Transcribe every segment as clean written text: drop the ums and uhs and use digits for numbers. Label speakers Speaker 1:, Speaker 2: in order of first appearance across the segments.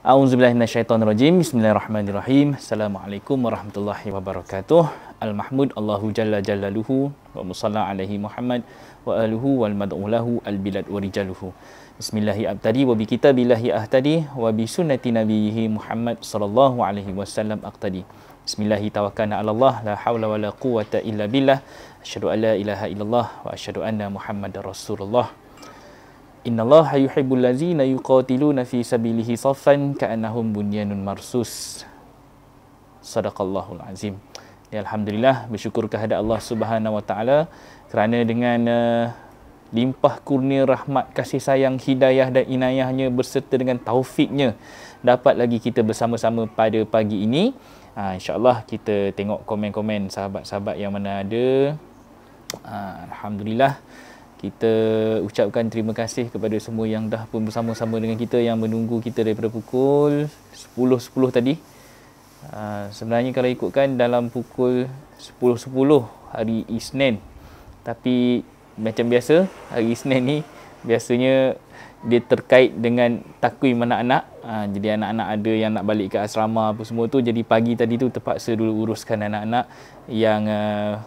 Speaker 1: A'udzubillahi minasyaitonirrajim. Bismillahirrahmanirrahim. Assalamualaikum warahmatullahi wabarakatuh. Al-Mahmud Allahu Jalla Jalaluhu wa musalla alaihi Muhammad wa aluhu wal mad'u lahu al-bilad wa rijaluhu. Bismillahi abtadi wa bi kitabillahi ahtadi wa bi sunnati nabiyhi Muhammad sallallahu alaihi wasallam aqtadi. Bismillahi tawakkalna 'ala Allah la haula wa la quwwata illa billah. Asyhadu an la ilaha illallah wa asyhadu anna Muhammadar Rasulullah. Innallaha yuhibbul ladzina yuqatiluna fi sabilihi saffan ka'annahum bunyanun marsus. Sadaqallahul azim. Ya, alhamdulillah, bersyukur kehadap Allah Subhanahu wa taala kerana dengan limpah kurnia rahmat, kasih sayang, hidayah dan inayahnya berserta dengan taufiknya dapat lagi kita bersama-sama pada pagi ini. InsyaAllah kita tengok komen-komen sahabat-sahabat yang mana ada. Alhamdulillah, kita ucapkan terima kasih kepada semua yang dah pun bersama-sama dengan kita, yang menunggu kita daripada pukul 10.10 tadi. Sebenarnya kalau ikutkan dalam pukul 10.10 hari Isnin. Tapi macam biasa, hari Isnin ni biasanya dia terkait dengan takwim anak-anak. Jadi anak-anak ada yang nak balik ke asrama apa semua tu. Jadi pagi tadi tu terpaksa dulu uruskan anak-anak yang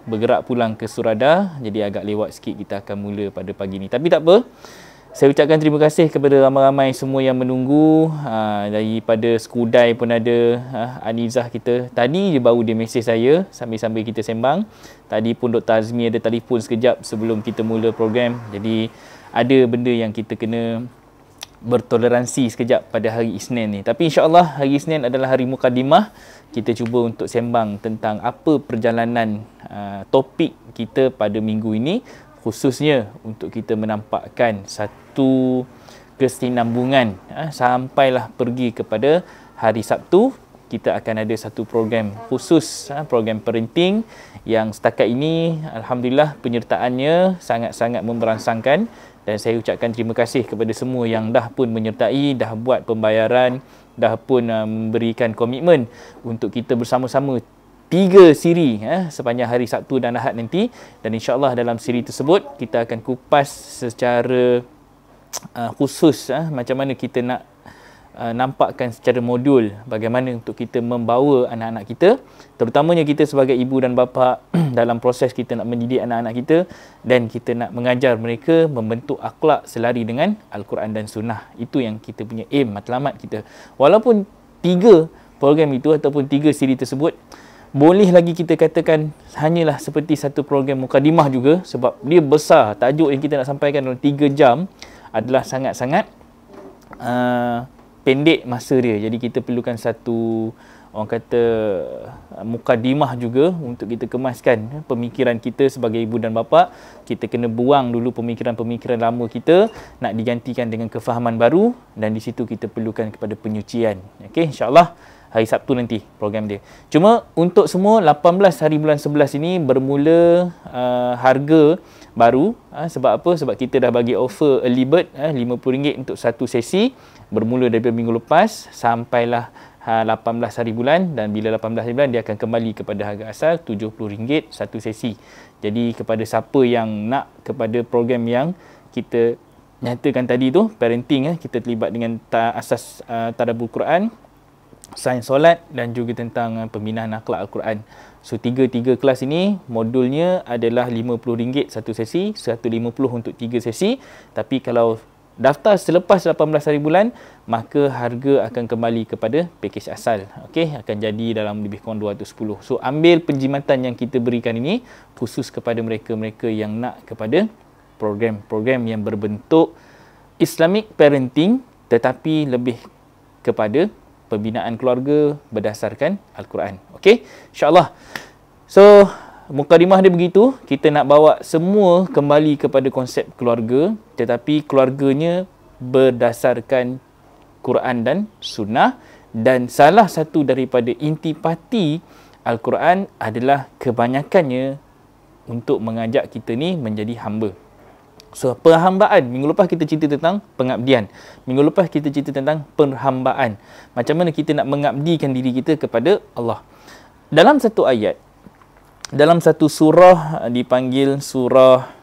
Speaker 1: bergerak pulang ke Surada. Jadi agak lewat sikit, kita akan mula pada pagi ni. Tapi tak apa. Saya ucapkan terima kasih kepada ramai-ramai semua yang menunggu. Daripada Skudai pun ada Anizah kita. Tadi je baru dia mesej saya sambil-sambil kita sembang. Tadi pun Dr. Azmi ada telefon sekejap sebelum kita mula program. Jadi ada benda yang kita kena bertoleransi sekejap pada hari Isnin ni. Tapi insya-Allah hari Isnin adalah hari mukadimah. Kita cuba untuk sembang tentang apa perjalanan topik kita pada minggu ini, khususnya untuk kita menampakkan satu kesinambungan sampailah pergi kepada hari Sabtu. Kita akan ada satu program khusus, program parenting yang setakat ini alhamdulillah penyertaannya sangat-sangat memberangsangkan. Dan saya ucapkan terima kasih kepada semua yang dah pun menyertai, dah buat pembayaran, dah pun memberikan komitmen untuk kita bersama-sama 3 siri sepanjang hari Sabtu dan Ahad nanti. Dan insya-Allah dalam siri tersebut kita akan kupas secara khusus macam mana kita nak nampakkan secara modul bagaimana untuk kita membawa anak-anak kita, terutamanya kita sebagai ibu dan bapa dalam proses kita nak mendidik anak-anak kita, dan kita nak mengajar mereka membentuk akhlak selari dengan Al-Quran dan Sunnah. Itu yang kita punya aim, matlamat kita. Walaupun 3 program itu ataupun 3 siri tersebut boleh lagi kita katakan hanyalah seperti satu program mukadimah juga, sebab dia besar. Tajuk yang kita nak sampaikan dalam 3 jam adalah sangat-sangat pendek masa dia. Jadi kita perlukan satu, orang kata, mukadimah juga untuk kita kemaskan pemikiran kita sebagai ibu dan bapa. Kita kena buang dulu pemikiran-pemikiran lama kita, nak digantikan dengan kefahaman baru, dan di situ kita perlukan kepada penyucian. Okey, insya-Allah hari Sabtu nanti program dia. Cuma untuk semua 18 hari bulan 11 ini bermula harga baru. Sebab apa? Sebab kita dah bagi offer early bird RM50 untuk satu sesi, bermula daripada minggu lepas sampailah 18 hari bulan, dan bila 18 hari bulan dia akan kembali kepada harga asal RM70 satu sesi. Jadi kepada siapa yang nak kepada program yang kita nyatakan tadi tu, parenting, kita terlibat dengan asas tadabbur Quran, sains solat dan juga tentang pembinaan akhlak Al-Quran. So 3 kelas ini modulnya adalah RM50 satu sesi, RM150 untuk 3 sesi. Tapi kalau daftar selepas 18 hari bulan, maka harga akan kembali kepada pakej asal. Okey, akan jadi dalam lebih kurang 210. So ambil penjimatan yang kita berikan ini khusus kepada mereka-mereka yang nak kepada program-program yang berbentuk Islamic parenting, tetapi lebih kepada pembinaan keluarga berdasarkan Al-Quran. Okey, insya-Allah. So mukadimah dia begitu, kita nak bawa semua kembali kepada konsep keluarga, tetapi keluarganya berdasarkan Quran dan Sunnah. Dan salah satu daripada intipati Al-Quran adalah kebanyakannya untuk mengajak kita ni menjadi hamba. So perhambaan, minggu lepas kita cerita tentang pengabdian, minggu lepas kita cerita tentang perhambaan, macam mana kita nak mengabdikan diri kita kepada Allah. Dalam satu ayat, dalam satu surah dipanggil surah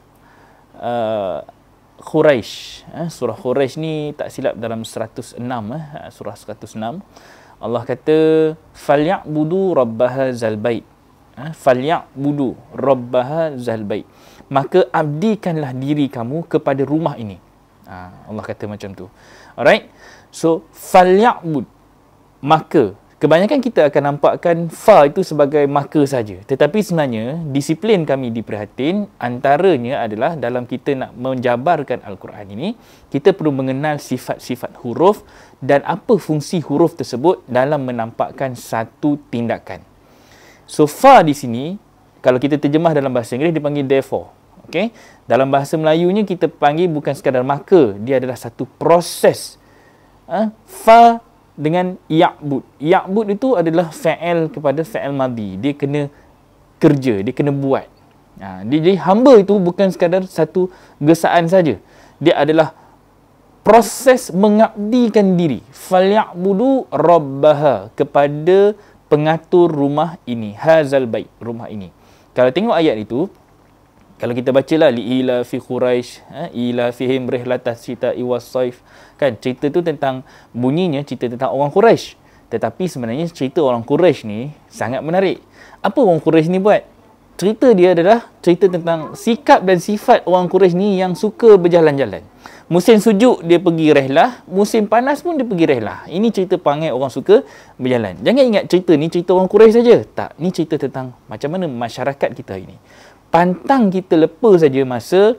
Speaker 1: Quraisy. Surah Quraisy ni tak silap dalam 106, surah 106. Allah kata falyabudu rabbahadzal bait. Falyabudu rabbahadzal bait. Maka abdikanlah diri kamu kepada rumah ini. Allah kata macam tu. Alright. So falyabud, maka kebanyakan kita akan nampakkan fa itu sebagai maka saja. Tetapi sebenarnya disiplin kami diprihatin antaranya adalah dalam kita nak menjabarkan Al-Quran ini, kita perlu mengenal sifat-sifat huruf dan apa fungsi huruf tersebut dalam menampakkan satu tindakan. So fa di sini kalau kita terjemah dalam bahasa Inggeris dipanggil therefore. Okay? Dalam bahasa Melayunya kita panggil bukan sekadar maka, dia adalah satu proses. Fa dengan ya'bud. Ya'bud itu adalah fa'il kepada fa'il madhi. Dia kena kerja, dia kena buat. Jadi hamba itu bukan sekadar satu gesaan saja. Dia adalah proses mengabdikan diri. Falya'budu rabbaha, kepada pengatur rumah ini. Hazal bait, rumah ini. Kalau tengok ayat itu, kalau kita bacalah li'ila fi Quraisy, ila fihim rihlatas syita'i was-saif, kan cerita tu tentang bunyinya cerita tentang orang Quraisy. Tetapi sebenarnya cerita orang Quraisy ni sangat menarik. Apa orang Quraisy ni buat? Cerita dia adalah cerita tentang sikap dan sifat orang Quraisy ni yang suka berjalan-jalan. Musim sejuk dia pergi rehlah, musim panas pun dia pergi rehlah. Ini cerita perangai orang suka berjalan. Jangan ingat cerita ni cerita orang Quraisy saja. Tak, ni cerita tentang macam mana masyarakat kita ini. Pantang kita lepas saja masa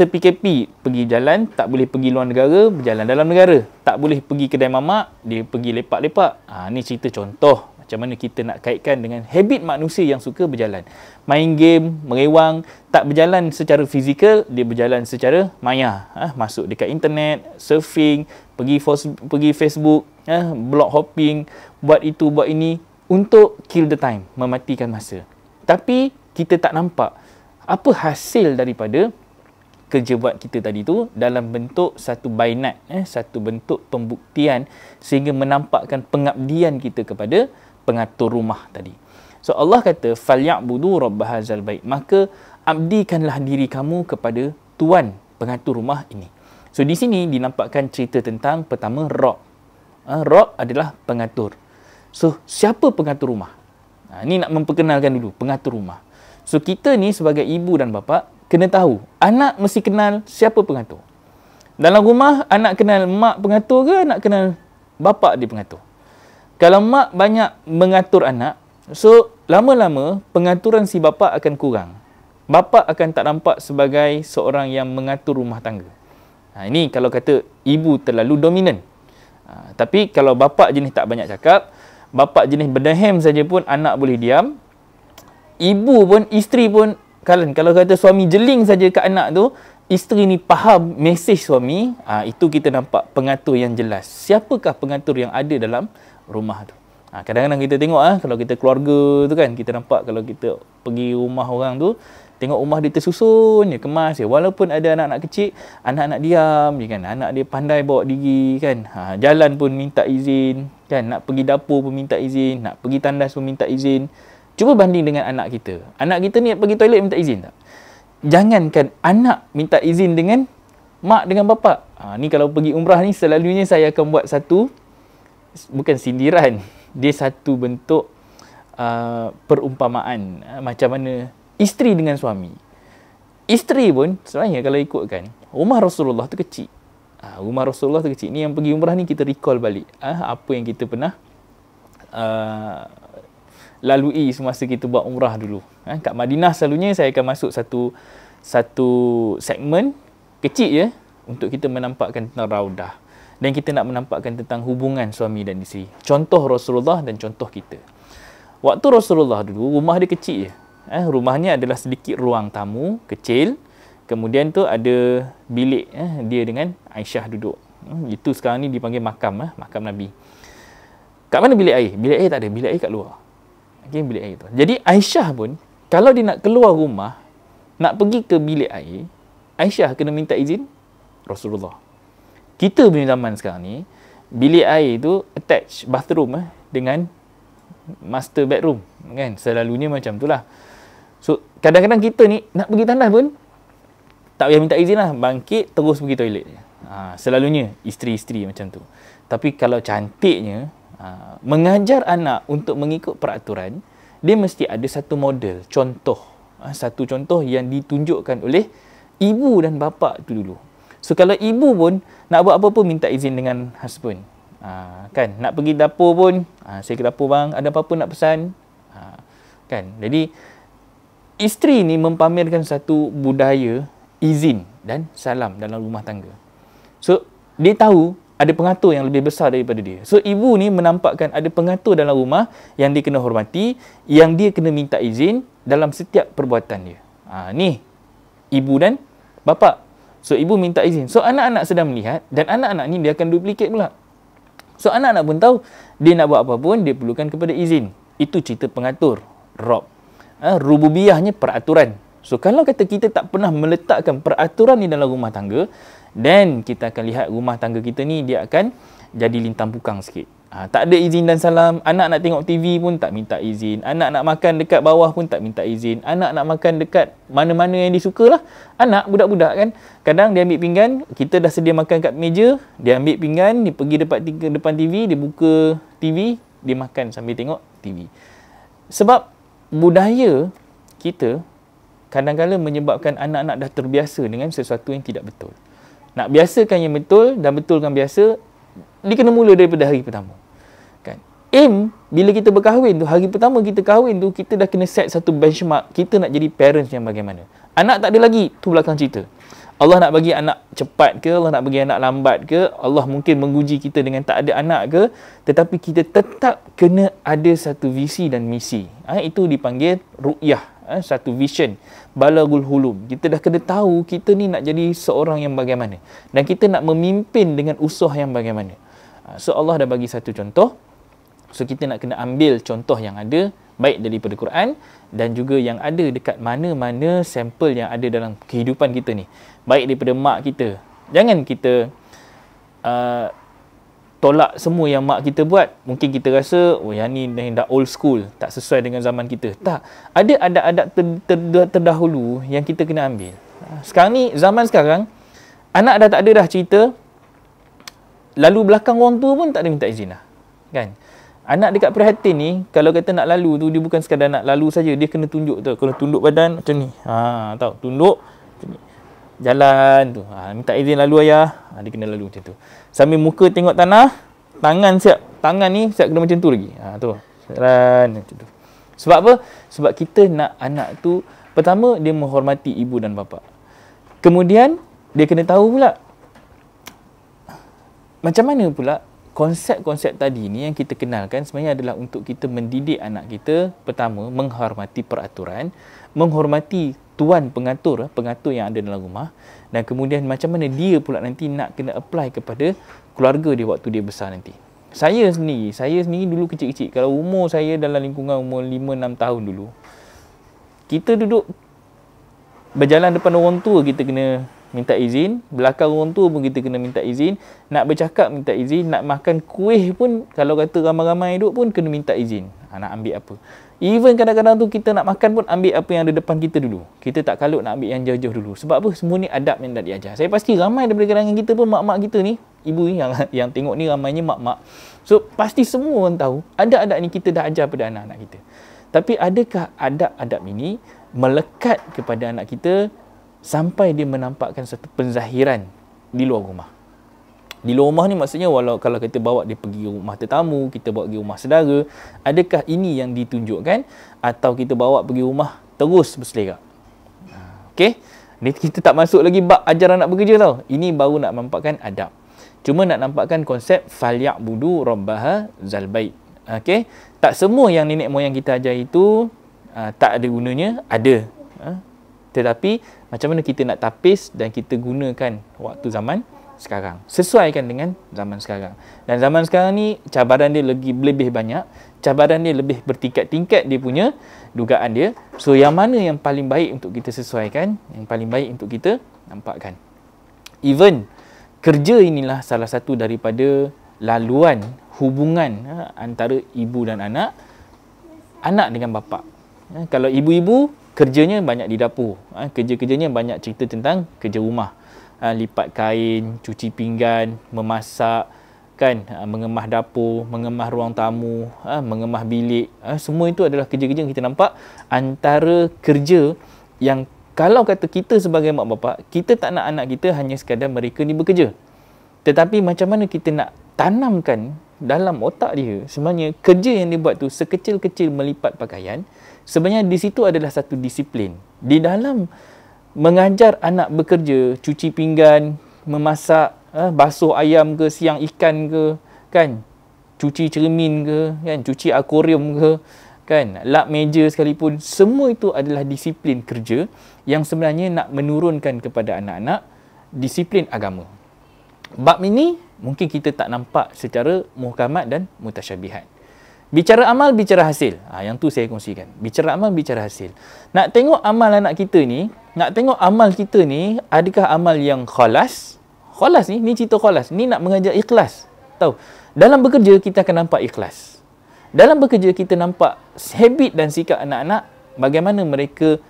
Speaker 1: PKP pergi jalan, tak boleh pergi luar negara, berjalan dalam negara. Tak boleh pergi kedai mamak, dia pergi lepak-lepak. Ni cerita contoh macam mana kita nak kaitkan dengan habit manusia yang suka berjalan. Main game, merewang, tak berjalan secara fizikal, dia berjalan secara maya. Masuk dekat internet, surfing, pergi Facebook, blog hopping, buat itu, buat ini untuk kill the time, mematikan masa. Tapi kita tak nampak apa hasil daripada kerja buat kita tadi tu dalam bentuk satu bainat, satu bentuk pembuktian sehingga menampakkan pengabdian kita kepada pengatur rumah tadi. So Allah kata falyabudu rabbahadzal bait, maka abdikanlah diri kamu kepada tuan pengatur rumah ini. So di sini dinampakkan cerita tentang pertama Rabb. Rabb adalah pengatur. So siapa pengatur rumah? Ini nak memperkenalkan dulu pengatur rumah. So kita ni sebagai ibu dan bapa kena tahu, anak mesti kenal siapa pengatur. Dalam rumah anak kenal mak pengatur ke anak kenal bapa dia pengatur? Kalau mak banyak mengatur anak, so lama-lama pengaturan si bapa akan kurang. Bapa akan tak nampak sebagai seorang yang mengatur rumah tangga. Ini kalau kata ibu terlalu dominan. Tapi kalau bapa jenis tak banyak cakap, bapa jenis berdehem saja pun anak boleh diam. Ibu pun, isteri pun, kalau kata suami jeling saja ke anak tu, isteri ni faham mesej suami, itu kita nampak pengatur yang jelas. Siapakah pengatur yang ada dalam rumah tu? Kadang-kadang kita tengok kalau kita keluarga tu kan, kita nampak kalau kita pergi rumah orang tu, tengok rumah dia tersusun je, kemas je. Walaupun ada anak-anak kecil, anak-anak diam je kan. Anak dia pandai bawa diri kan. Jalan pun minta izin kan. Nak pergi dapur pun minta izin. Nak pergi tandas pun minta izin. Cuba banding dengan anak kita. Anak kita ni pergi toilet minta izin tak? Jangankan anak minta izin dengan mak dengan bapa. Ni kalau pergi umrah ni selalunya saya akan buat satu, bukan sindiran. Dia satu bentuk perumpamaan. Macam mana isteri dengan suami. Isteri pun sebenarnya kalau ikutkan, rumah Rasulullah tu kecil. Rumah Rasulullah tu kecil. Ni yang pergi umrah ni kita recall balik. Apa yang kita pernah lalui semasa kita buat umrah dulu. Kat Madinah selalunya saya akan masuk satu segmen kecil je untuk kita menampakkan tentang raudah. Dan kita nak menampakkan tentang hubungan suami dan isteri. Contoh Rasulullah dan contoh kita. Waktu Rasulullah dulu, rumah dia kecil je. Rumahnya adalah sedikit ruang tamu, kecil. Kemudian tu ada bilik dia dengan Aisyah duduk. Itu sekarang ni dipanggil makam, makam Nabi. Kat mana bilik air? Bilik air tak ada, bilik air kat luar. Okay, bilik air tu. Jadi Aisyah pun, kalau dia nak keluar rumah, nak pergi ke bilik air, Aisyah kena minta izin Rasulullah. Kita punya zaman sekarang ni, bilik air tu attach bathroom dengan master bedroom. Kan? Selalunya macam tu lah. So, kadang-kadang kita ni nak pergi tandas pun, tak payah minta izin lah, bangkit terus pergi toilet. Selalunya isteri-isteri macam tu. Tapi kalau cantiknya, mengajar anak untuk mengikut peraturan, dia mesti ada satu model, contoh. Satu contoh yang ditunjukkan oleh ibu dan bapa tu dulu. So kalau ibu pun nak buat apa-apa minta izin dengan husband. Kan, nak pergi dapur pun, saya ke dapur bang, ada apa-apa nak pesan. Kan, jadi isteri ni mempamerkan satu budaya izin dan salam dalam rumah tangga. So dia tahu ada pengatur yang lebih besar daripada dia. So ibu ni menampakkan ada pengatur dalam rumah yang dia kena hormati, yang dia kena minta izin dalam setiap perbuatan dia. Ni ibu dan bapa. So ibu minta izin. So anak-anak sedang melihat dan anak-anak ni dia akan duplicate pula. So anak-anak pun tahu dia nak buat apa pun dia perlukan kepada izin. Itu cerita pengatur, Rob. Rububiyahnya peraturan. So kalau kata kita tak pernah meletakkan peraturan ni dalam rumah tangga, then kita akan lihat rumah tangga kita ni dia akan jadi lintang pukang sikit. Tak ada izin dan salam. Anak nak tengok TV pun tak minta izin. Anak nak makan dekat bawah pun tak minta izin. Anak nak makan dekat mana-mana yang dia suka lah. Anak, budak-budak kan. Kadang dia ambil pinggan, kita dah sedia makan kat meja, dia ambil pinggan, dia pergi depan TV, dia buka TV, dia makan sambil tengok TV. Sebab budaya kita kadang-kadang menyebabkan anak-anak dah terbiasa dengan sesuatu yang tidak betul. Nak biasakan yang betul dan betulkan biasa, dia kena mula daripada hari pertama. Kan? Aim, bila kita berkahwin tu, hari pertama kita kahwin tu, kita dah kena set satu benchmark, kita nak jadi parents yang bagaimana. Anak tak ada lagi, tu belakang cerita. Allah nak bagi anak cepat ke, Allah nak bagi anak lambat ke, Allah mungkin menguji kita dengan tak ada anak ke, tetapi kita tetap kena ada satu visi dan misi. Itu dipanggil ru'yah, satu vision, balagul hulum. Kita dah kena tahu kita ni nak jadi seorang yang bagaimana dan kita nak memimpin dengan usaha yang bagaimana. So Allah dah bagi satu contoh. So kita nak kena ambil contoh yang ada baik daripada Quran dan juga yang ada dekat mana-mana sampel yang ada dalam kehidupan kita ni. Baik daripada mak kita. Jangan kita tolak semua yang mak kita buat. Mungkin kita rasa, oh yang ni dah old school, tak sesuai dengan zaman kita. Tak. Ada adab-adab terdahulu yang kita kena ambil. Sekarang ni, zaman sekarang, anak dah tak ada dah cerita, lalu belakang orang tua pun tak ada minta izin lah. Kan? Anak dekat prihatin ni, kalau kata nak lalu tu, dia bukan sekadar nak lalu saja, dia kena tunjuk tu. Kena tunduk badan macam ni. Tahu, tunduk macam ni. Jalan tu, minta izin lalu ayah, dia kena lalu macam tu. Sambil muka tengok tanah, tangan ni siap kena macam tu lagi. Tu, jalan macam tu. Sebab apa? Sebab kita nak anak tu, pertama dia menghormati ibu dan bapa. Kemudian dia kena tahu pula macam mana pula konsep-konsep tadi ni yang kita kenalkan sebenarnya adalah untuk kita mendidik anak kita. Pertama, menghormati peraturan, menghormati tuan pengatur yang ada dalam rumah, dan kemudian macam mana dia pula nanti nak kena apply kepada keluarga dia waktu dia besar nanti. Saya sendiri dulu kecil-kecil, kalau umur saya dalam lingkungan umur 5-6 tahun dulu, kita duduk berjalan depan orang tua kita kena minta izin, belakang orang tua pun kita kena minta izin, nak bercakap minta izin, nak makan kuih pun kalau kata ramai-ramai duduk pun kena minta izin. Nak ambil apa. Even kadang-kadang tu kita nak makan pun ambil apa yang ada depan kita dulu. Kita tak kalut nak ambil yang jauh-jauh dulu. Sebab apa? Semua ni adab yang dah diajar. Saya pasti ramai daripada kalangan kita pun mak-mak kita ni, ibu ni yang tengok ni ramainya mak-mak. So pasti semua orang tahu adab-adab ni kita dah ajar pada anak-anak kita. Tapi adakah adab-adab ini melekat kepada anak kita sampai dia menampakkan satu penzahiran di luar rumah? Di luar rumah ni maksudnya kalau kita bawa dia pergi rumah tetamu, kita bawa pergi rumah saudara, adakah ini yang ditunjukkan atau kita bawa pergi rumah terus berselerak? Okey? Ni kita tak masuk lagi bab ajaran nak bekerja tau. Ini baru nak nampakkan adab. Cuma nak nampakkan konsep falyabudu rabbaha zal bait. Okey? Tak semua yang nenek moyang kita ajar itu tak ada gunanya, ada. Tetapi macam mana kita nak tapis dan kita gunakan waktu zaman sekarang, sesuaikan dengan zaman sekarang. Dan zaman sekarang ni cabaran dia lebih banyak, cabaran dia lebih bertingkat-tingkat dia punya dugaan dia. So yang mana yang paling baik untuk kita sesuaikan, yang paling baik untuk kita nampakkan. Even kerja inilah salah satu daripada laluan hubungan antara ibu dan anak dengan bapa. Kalau ibu-ibu kerjanya banyak di dapur. Kerja-kerjanya banyak cerita tentang kerja rumah. Lipat kain, cuci pinggan, memasak, kan, mengemah dapur, mengemah ruang tamu, mengemah bilik. Semua itu adalah kerja-kerja yang kita nampak antara kerja yang kalau kata kita sebagai mak bapak, kita tak nak anak kita hanya sekadar mereka ni bekerja. Tetapi macam mana kita nak tanamkan dalam otak dia sebenarnya kerja yang dia buat tu sekecil-kecil melipat pakaian, sebenarnya di situ adalah satu disiplin. Di dalam mengajar anak bekerja, cuci pinggan, memasak, basuh ayam ke, siang ikan ke, kan, cuci cermin ke, kan, cuci akuarium ke, kan, lap meja sekalipun, semua itu adalah disiplin kerja yang sebenarnya nak menurunkan kepada anak-anak disiplin agama. Bab ini mungkin kita tak nampak secara muhkamat dan mutasyabihat. Bicara amal, bicara hasil. Yang tu saya kongsikan. Bicara amal, bicara hasil. Nak tengok amal anak kita ni, nak tengok amal kita ni, adakah amal yang khalas? Khalas ni cerita khalas. Ni nak mengajar ikhlas. Tahu? Dalam bekerja, kita akan nampak ikhlas. Dalam bekerja, kita nampak habit dan sikap anak-anak, bagaimana mereka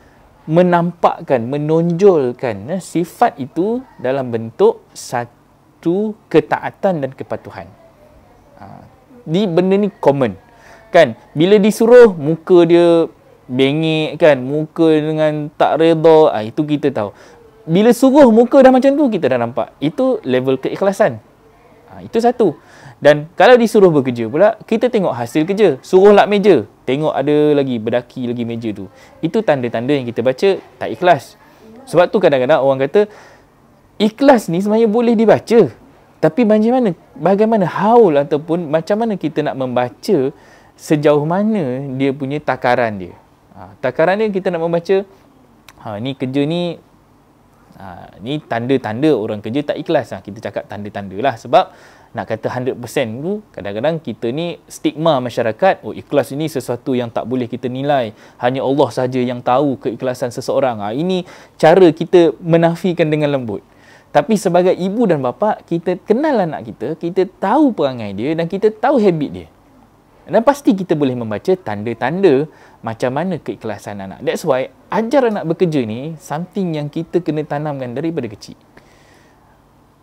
Speaker 1: menampakkan, menonjolkan sifat itu dalam bentuk satu ketaatan dan kepatuhan. Di benda ni common. Kan, bila disuruh muka dia bengek, kan, muka dengan tak redha, itu kita tahu. Bila suruh muka dah macam tu, kita dah nampak. Itu level keikhlasan. Itu satu. Dan kalau disuruh bekerja pula, kita tengok hasil kerja. Suruh lap meja, tengok ada lagi berdaki lagi meja tu. Itu tanda-tanda yang kita baca tak ikhlas. Sebab tu kadang-kadang orang kata ikhlas ni sebenarnya boleh dibaca. Tapi bagaimana haul ataupun macam mana kita nak membaca, sejauh mana dia punya takaran dia. Takaran dia kita nak membaca, ni kerja ni, ni tanda-tanda orang kerja tak ikhlas. Kita cakap tanda-tanda lah. Sebab nak kata 100% tu, kadang-kadang kita ni stigma masyarakat, ikhlas ini sesuatu yang tak boleh kita nilai. Hanya Allah saja yang tahu keikhlasan seseorang. Ini cara kita menafikan dengan lembut. Tapi sebagai ibu dan bapa, kita kenal anak kita, kita tahu perangai dia dan kita tahu habit dia. Dan pasti kita boleh membaca tanda-tanda macam mana keikhlasan anak. That's why ajar anak bekerja ni something yang kita kena tanamkan daripada kecil.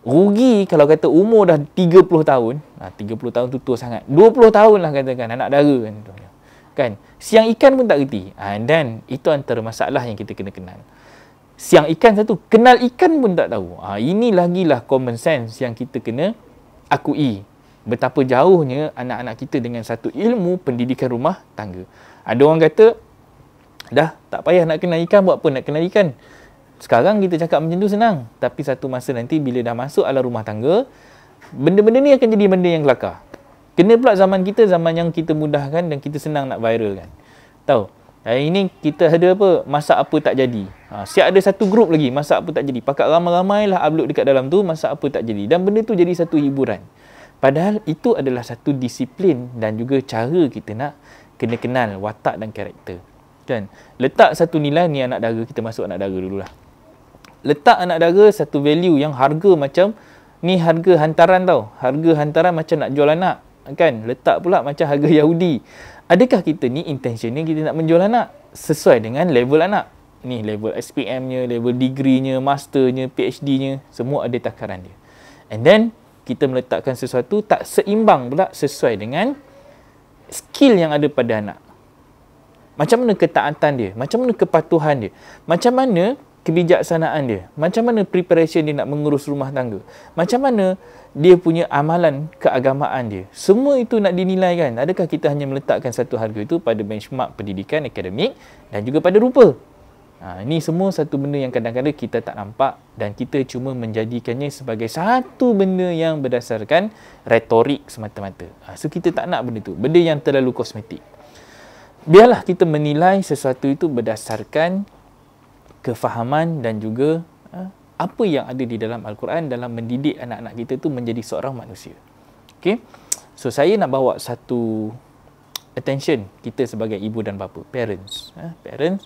Speaker 1: Rugi kalau kata umur dah 30 tahun. 30 tahun tu tua sangat. 20 tahun lah katakan anak dara kan. Siang ikan pun tak reti. Dan itu antara masalah yang kita kena kenal. Siang ikan satu, kenal ikan pun tak tahu. Ini lagilah common sense yang kita kena akui. Betapa jauhnya anak-anak kita dengan satu ilmu pendidikan rumah tangga. Ada orang kata, dah tak payah nak kenal ikan, buat apa nak kenal ikan? Sekarang kita cakap macam tu senang. Tapi satu masa nanti bila dah masuk alam rumah tangga, benda-benda ni akan jadi benda yang kelakar. Kena pula zaman kita, zaman yang kita mudahkan dan kita senang nak viralkan. Tahu? Hari ini kita ada apa? Masak apa tak jadi. Siap ada satu grup lagi, masak apa tak jadi. Pakat ramai-ramai lah upload dekat dalam tu, masak apa tak jadi. Dan benda tu jadi satu hiburan. Padahal itu adalah satu disiplin dan juga cara kita nak kena kenal watak dan karakter. Kan? Letak satu nilai ni anak dara, kita masuk anak dara dululah. Letak anak dara satu value yang harga macam, ni harga hantaran tau. Harga hantaran macam nak jual anak. Kan? Letak pula macam harga Yahudi. Adakah kita ni intentionnya kita nak menjual anak sesuai dengan level anak? Ni level SPM-nya, level degree-nya, masternya, PhD-nya, semua ada takaran dia. And then, kita meletakkan sesuatu tak seimbang pula sesuai dengan skill yang ada pada anak. Macam mana ketaatan dia, macam mana kepatuhan dia, macam mana kebijaksanaan dia, macam mana preparation dia nak mengurus rumah tangga, macam mana dia punya amalan keagamaan dia. Semua itu nak dinilai kan. Adakah kita hanya meletakkan satu harga itu pada benchmark pendidikan akademik dan juga pada rupa? Ini semua satu benda yang kadang-kadang kita tak nampak dan kita cuma menjadikannya sebagai satu benda yang berdasarkan retorik semata-mata. So kita tak nak benda tu, benda yang terlalu kosmetik. Biarlah kita menilai sesuatu itu berdasarkan kefahaman dan juga apa yang ada di dalam Al-Quran dalam mendidik anak-anak kita tu menjadi seorang manusia. Okay? So saya nak bawa satu attention kita sebagai ibu dan bapa, parents. Parents,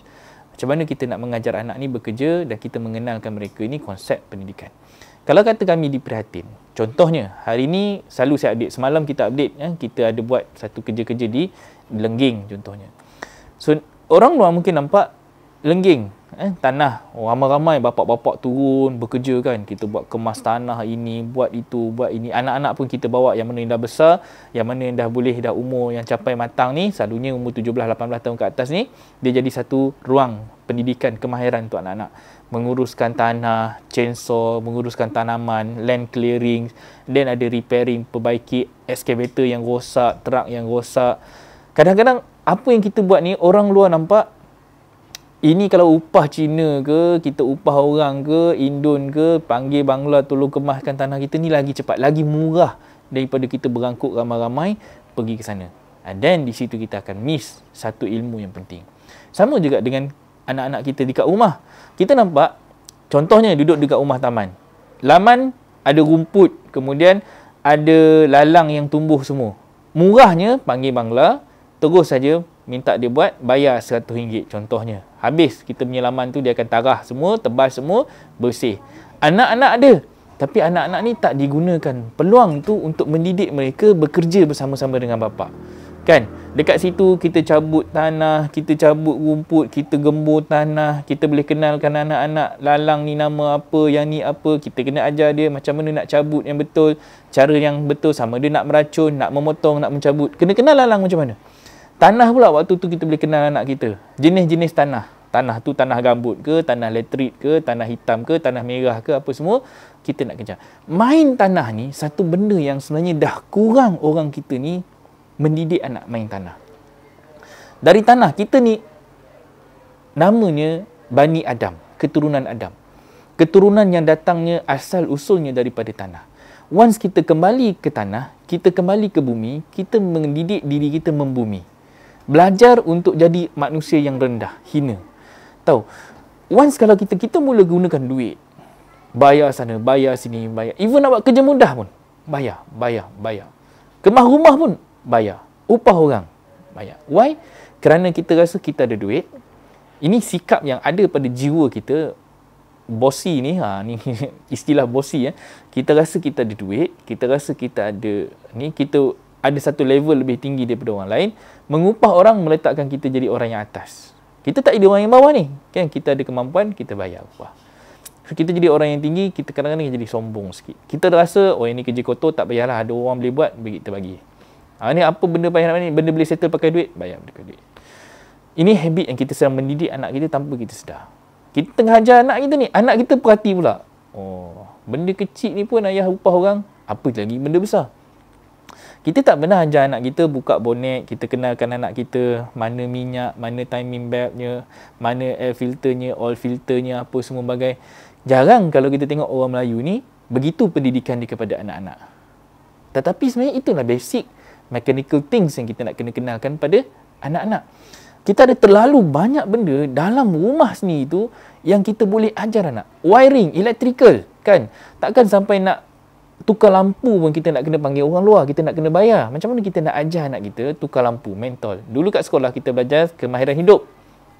Speaker 1: macam mana kita nak mengajar anak ni bekerja dan kita mengenalkan mereka ini konsep pendidikan. Kalau kata kami diprihatin, contohnya hari ni selalu saya update, semalam kita update, kita ada buat satu kerja-kerja di Lengging contohnya. So orang luar mungkin nampak lengging tanah, ramai-ramai bapak-bapak turun bekerja kan, kita buat kemas tanah ini, buat itu, buat ini. Anak-anak pun kita bawa yang mana yang dah besar, yang mana yang dah boleh, dah umur yang capai matang ni, selalunya umur 17-18 tahun ke atas ni, dia jadi satu ruang pendidikan kemahiran untuk anak-anak. Menguruskan tanah, chainsaw, menguruskan tanaman, land clearing, then ada repairing, perbaiki excavator yang rosak, truck yang rosak. Kadang-kadang apa yang kita buat ni, orang luar nampak ini kalau upah Cina ke, kita upah orang ke, Indon ke, panggil Bangla tolong kemaskan tanah kita ni lagi cepat, lagi murah daripada kita berangkut ramai-ramai pergi ke sana. Dan di situ kita akan miss satu ilmu yang penting. Sama juga dengan anak-anak kita dekat rumah. Kita nampak, contohnya duduk dekat rumah taman. Laman ada rumput, kemudian ada lalang yang tumbuh semua. Murahnya panggil Bangla, terus saja minta dia buat, bayar RM100 contohnya. Habis kita punya laman tu dia akan tarah semua, tebas semua, bersih. Anak-anak ada, tapi anak-anak ni tak digunakan peluang tu untuk mendidik mereka bekerja bersama-sama dengan bapa. Kan? Dekat situ kita cabut tanah, kita cabut rumput, kita gembur tanah, kita boleh kenalkan anak-anak lalang ni nama apa, yang ni apa, kita kena ajar dia macam mana nak cabut yang betul, cara yang betul, sama dia nak meracun, nak memotong, nak mencabut. Kena kenal lalang macam mana. Tanah pula waktu tu kita boleh kenal anak kita. Jenis-jenis tanah. Tanah tu tanah gambut ke, tanah letrit ke, tanah hitam ke, tanah merah ke, apa semua kita nak kejar. Main tanah ni satu benda yang sebenarnya dah kurang orang kita ni mendidik anak main tanah. Dari tanah kita ni namanya Bani Adam, keturunan Adam. Keturunan yang datangnya asal usulnya daripada tanah. Once kita kembali ke tanah, kita kembali ke bumi, kita mendidik diri kita membumi. Belajar untuk jadi manusia yang rendah, hina. Tahu, once kalau kita mula gunakan duit, bayar sana, bayar sini, bayar. Even nak buat kerja mudah pun, bayar. Kemah rumah pun, bayar. Upah orang, bayar. Why? Kerana kita rasa kita ada duit. Ini sikap yang ada pada jiwa kita. Bossy ni, ni istilah bossy. Kita rasa kita ada duit, kita rasa kita ada ni, kita ada satu level lebih tinggi daripada orang lain, mengupah orang meletakkan kita jadi orang yang atas. Kita tak jadi orang yang bawah ni. Kan kita ada kemampuan, kita bayar upah. So, kita jadi orang yang tinggi, kita kadang-kadang jadi sombong sikit. Kita rasa, oh ini kerja kotor, tak payahlah, ada orang boleh buat, kita bagi. Ni apa benda payah ni, benda boleh settle pakai duit, bayar pakai duit. Ini habit yang kita sedang mendidik anak kita tanpa kita sedar. Kita tengah ajar anak kita ni, anak kita perhati pula. Oh, benda kecil ni pun ayah upah orang, apa lagi benda besar. Kita tak pernah ajar anak kita buka bonet, kita kenalkan anak kita mana minyak, mana timing beltnya, mana air filternya, oil filternya, apa semua bagai. Jarang kalau kita tengok orang Melayu ni, begitu pendidikan dia kepada anak-anak. Tetapi sebenarnya itulah basic mechanical things yang kita nak kena kenalkan pada anak-anak. Kita ada terlalu banyak benda dalam rumah sendiri tu yang kita boleh ajar anak. Wiring, electrical, kan? Takkan sampai nak tukar lampu pun kita nak kena panggil orang luar, kita nak kena bayar. Macam mana kita nak ajar anak kita tukar lampu, mentol? Dulu kat sekolah kita belajar kemahiran hidup,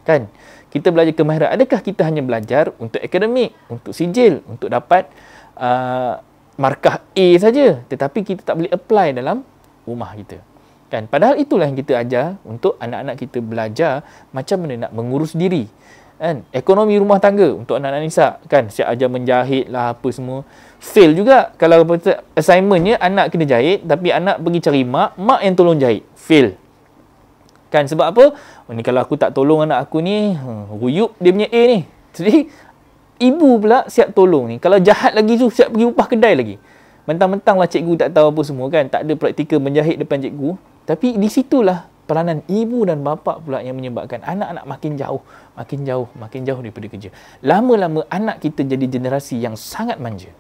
Speaker 1: kan? Kita belajar kemahiran. Adakah kita hanya belajar untuk akademik, untuk sijil, untuk dapat markah A saja, tetapi kita tak boleh apply dalam rumah kita, kan? Padahal itulah yang kita ajar untuk anak-anak kita belajar macam mana nak mengurus diri, kan? Ekonomi rumah tangga untuk anak-anak Nisa, kan? Siap ajar menjahit lah, apa semua. Fail juga kalau assignmentnya anak kena jahit, tapi anak pergi cari mak yang tolong jahit. Fail, kan? Sebab apa? Ni kalau aku tak tolong anak aku ni, ruyup dia punya A ni. Jadi ibu pula siap tolong ni. Kalau jahat lagi tu siap pergi upah kedai lagi. Mentang-mentang lah cikgu tak tahu apa semua, kan? Tak ada praktikal menjahit depan cikgu. Tapi di situlah peranan ibu dan bapa pula yang menyebabkan anak-anak makin jauh daripada kerja. Lama-lama anak kita jadi generasi yang sangat manja.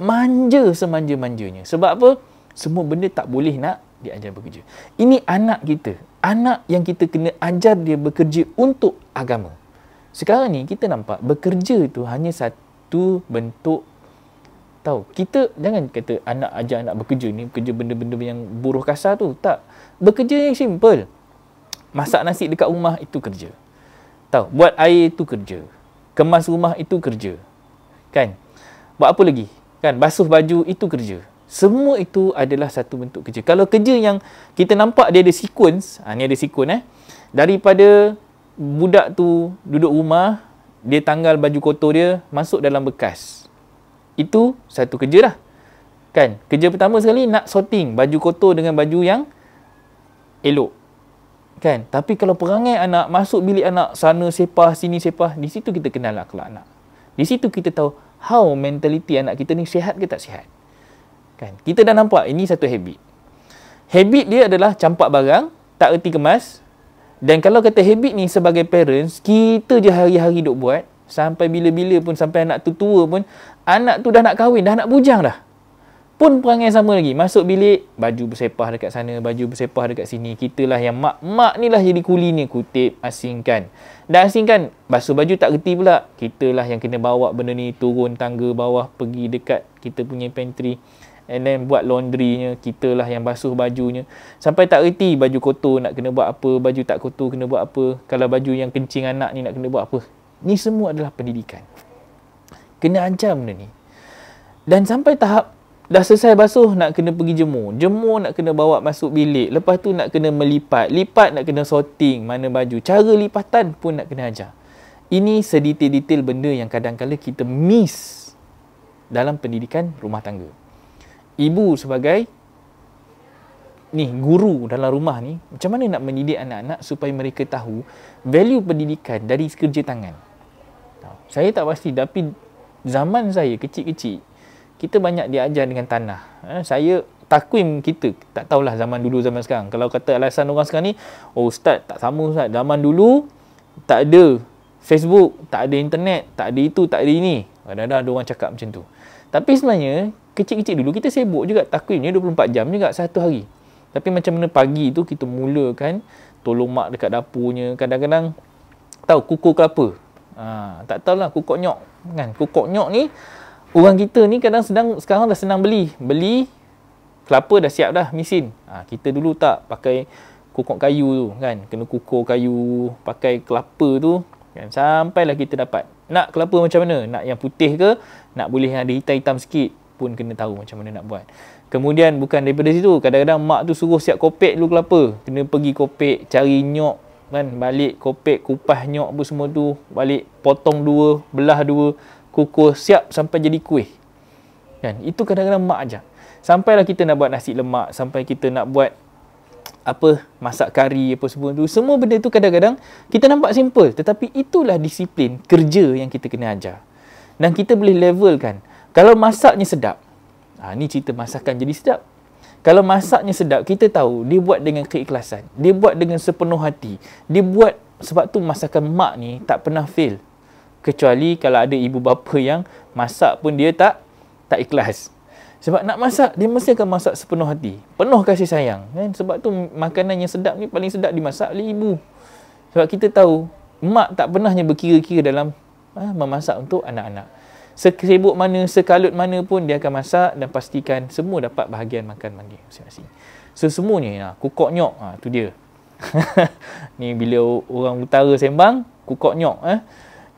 Speaker 1: Manja semanja-manjanya. Sebab apa? Semua benda tak boleh nak diajar bekerja. Ini anak kita. Anak yang kita kena ajar dia bekerja untuk agama. Sekarang ni kita nampak bekerja tu hanya satu bentuk. Tahu, kita jangan kata anak ajar anak bekerja ni, bekerja benda-benda yang buruh kasar tu. Tak. Bekerja yang simple. Masak nasi dekat rumah itu kerja. Tahu, buat air itu kerja. Kemas rumah itu kerja. Kan? Buat apa lagi? Kan? Basuh baju itu kerja. Semua itu adalah satu bentuk kerja. Kalau kerja yang kita nampak dia ada sequence, ni ada sequence daripada budak tu duduk rumah, dia tanggal baju kotor dia masuk dalam bekas. Itu satu kerja dah. Kan? Kerja pertama sekali nak sorting baju kotor dengan baju yang elok. Kan? Tapi kalau perangai anak, masuk bilik anak, sana sepah, sini sepah, di situ kita kenal akhlak anak. Di situ kita tahu how mentality anak kita ni sihat ke tak sihat. Kan? Kita dah nampak ini satu habit. Habit dia adalah campak barang, tak erti kemas. Dan kalau kata habit ni sebagai parents, kita je hari-hari duk buat, sampai bila-bila pun, sampai anak tu tua pun, anak tu dah nak kahwin, dah nak bujang dah. Pun perangai sama lagi. Masuk bilik, baju bersepah dekat sana, baju bersepah dekat sini. Kitalah yang mak ni lah jadi kuli ni. Kutip, asingkan. Dah asingkan, basuh baju tak reti pula. Kitalah yang kena bawa benda ni, turun tangga bawah, pergi dekat kita punya pantry. And then buat laundry-nya, kitalah yang basuh bajunya. Sampai tak reti baju kotor nak kena buat apa, baju tak kotor kena buat apa. Kalau baju yang kencing anak ni nak kena buat apa. Ni semua adalah pendidikan. Kena ajar benda ni. Dan sampai tahap dah selesai basuh, nak kena pergi jemur. Jemur nak kena bawa masuk bilik. Lepas tu nak kena melipat. Lipat nak kena sorting mana baju. Cara lipatan pun nak kena ajar. Ini sedetail-detail benda yang kadang-kadang kita miss dalam pendidikan rumah tangga. Ibu sebagai guru dalam rumah ni, macam mana nak mendidik anak-anak supaya mereka tahu value pendidikan dari kerja tangan. Saya tak pasti, tapi zaman saya kecil-kecil, kita banyak diajar dengan tanah. Saya, takwim kita, tak tahulah zaman dulu zaman sekarang. Kalau kata alasan orang sekarang ni, oh ustaz, tak sama ustaz. Zaman dulu, tak ada Facebook, tak ada internet, tak ada itu, tak ada ini. Kadang-kadang ada orang cakap macam tu. Tapi sebenarnya, kecil-kecil dulu kita sibuk juga, takwimnya 24 jam juga satu hari. Tapi macam mana pagi tu kita mulakan tolong mak dekat dapurnya. Kadang-kadang tahu kukur ke apa. Tak tahulah kukok nyok kan. Kukok nyok ni orang kita ni sekarang dah senang beli. Beli kelapa dah siap dah mesin. Kita dulu tak pakai kukok kayu tu kan. Kena kukur kayu, pakai kelapa tu kan, sampailah kita dapat. Nak kelapa macam mana? Nak yang putih ke? Nak boleh yang ada hitam-hitam sikit? Pun kena tahu macam mana nak buat. Kemudian bukan daripada situ, kadang-kadang mak tu suruh siap kopek dulu kelapa. Kena pergi kopek, cari nyok kan, balik kopek, kupas nyok apa semua tu, balik potong dua, belah dua, kukur siap sampai jadi kuih. Kan? Itu kadang-kadang mak ajar. Sampailah kita nak buat nasi lemak, sampai kita nak buat masak kari apa semua tu. Semua benda tu kadang-kadang kita nampak simple, tetapi itulah disiplin kerja yang kita kena ajar. Dan kita boleh levelkan. Kalau masaknya sedap, ni cerita masakan jadi sedap. Kalau masaknya sedap, kita tahu dia buat dengan keikhlasan. Dia buat dengan sepenuh hati. Dia buat, sebab tu masakan mak ni tak pernah fail. Kecuali kalau ada ibu bapa yang masak pun dia tak ikhlas. Sebab nak masak, dia mesti akan masak sepenuh hati. Penuh kasih sayang. Kan? Sebab tu makanan yang sedap ni paling sedap dimasak oleh ibu. Sebab kita tahu, mak tak pernahnya berkira-kira dalam memasak untuk anak-anak. Sesibuk mana, sekalut mana pun dia akan masak dan pastikan semua dapat bahagian makan masing-masing. Semuanya, kukok nyok, tu dia. Ni bila orang utara sembang, kukok nyok.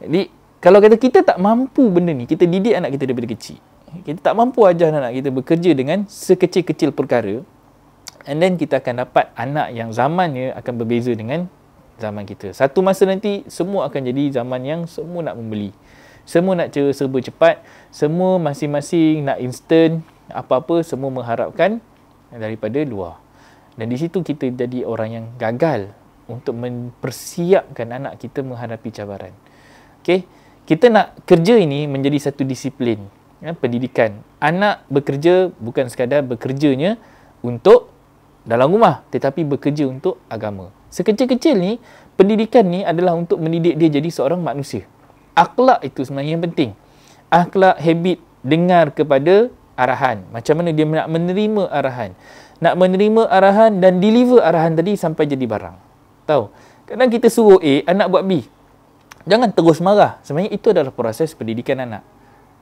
Speaker 1: Jadi, kalau kata kita tak mampu benda ni, kita didik anak kita daripada kecil. Kita tak mampu ajar anak kita bekerja dengan sekecil-kecil perkara, and then kita akan dapat anak yang zamannya akan berbeza dengan zaman kita. Satu masa nanti, semua akan jadi zaman yang semua nak membeli. Semua nak serba cepat, semua masing-masing nak instant, apa-apa semua mengharapkan daripada luar. Dan di situ kita jadi orang yang gagal untuk mempersiapkan anak kita menghadapi cabaran. Okey, kita nak kerja ini menjadi satu disiplin, pendidikan. Anak bekerja bukan sekadar bekerjanya untuk dalam rumah, tetapi bekerja untuk agama. Sekecil-kecil ni, pendidikan ni adalah untuk mendidik dia jadi seorang manusia. Akhlak itu sebenarnya yang penting. Akhlak, habit, dengar kepada arahan. Macam mana dia nak menerima arahan. Nak menerima arahan dan deliver arahan tadi sampai jadi barang. Tahu? Kadang kita suruh A, anak buat B. Jangan terus marah. Sebenarnya itu adalah proses pendidikan anak.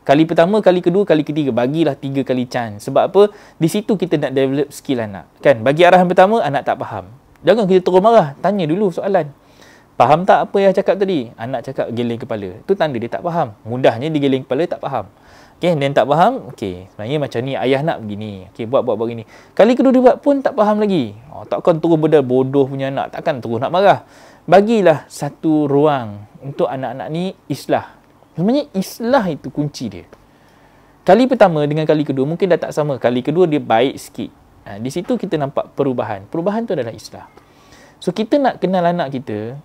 Speaker 1: Kali pertama, kali kedua, kali ketiga. Bagilah 3 kali chance. Sebab apa? Di situ kita nak develop skill anak. Kan? Bagi arahan pertama, anak tak faham. Jangan kita terus marah. Tanya dulu soalan. Faham tak apa yang cakap tadi? Anak cakap geleng kepala. Itu tanda dia tak faham. Mudahnya dia geleng kepala, tak faham. Okay, dan tak faham, okay, sebenarnya macam ni, ayah nak begini. Okay, buat begini. Kali kedua dia buat pun tak faham lagi. Takkan terus bedal bodoh punya anak. Takkan terus nak marah. bagilah satu ruang untuk anak-anak ni islah. Sebenarnya islah itu kunci dia. Kali pertama dengan kali kedua mungkin dah tak sama. Kali kedua dia baik sikit. Di situ kita nampak perubahan. Perubahan tu adalah islah. So kita nak kenal anak kita,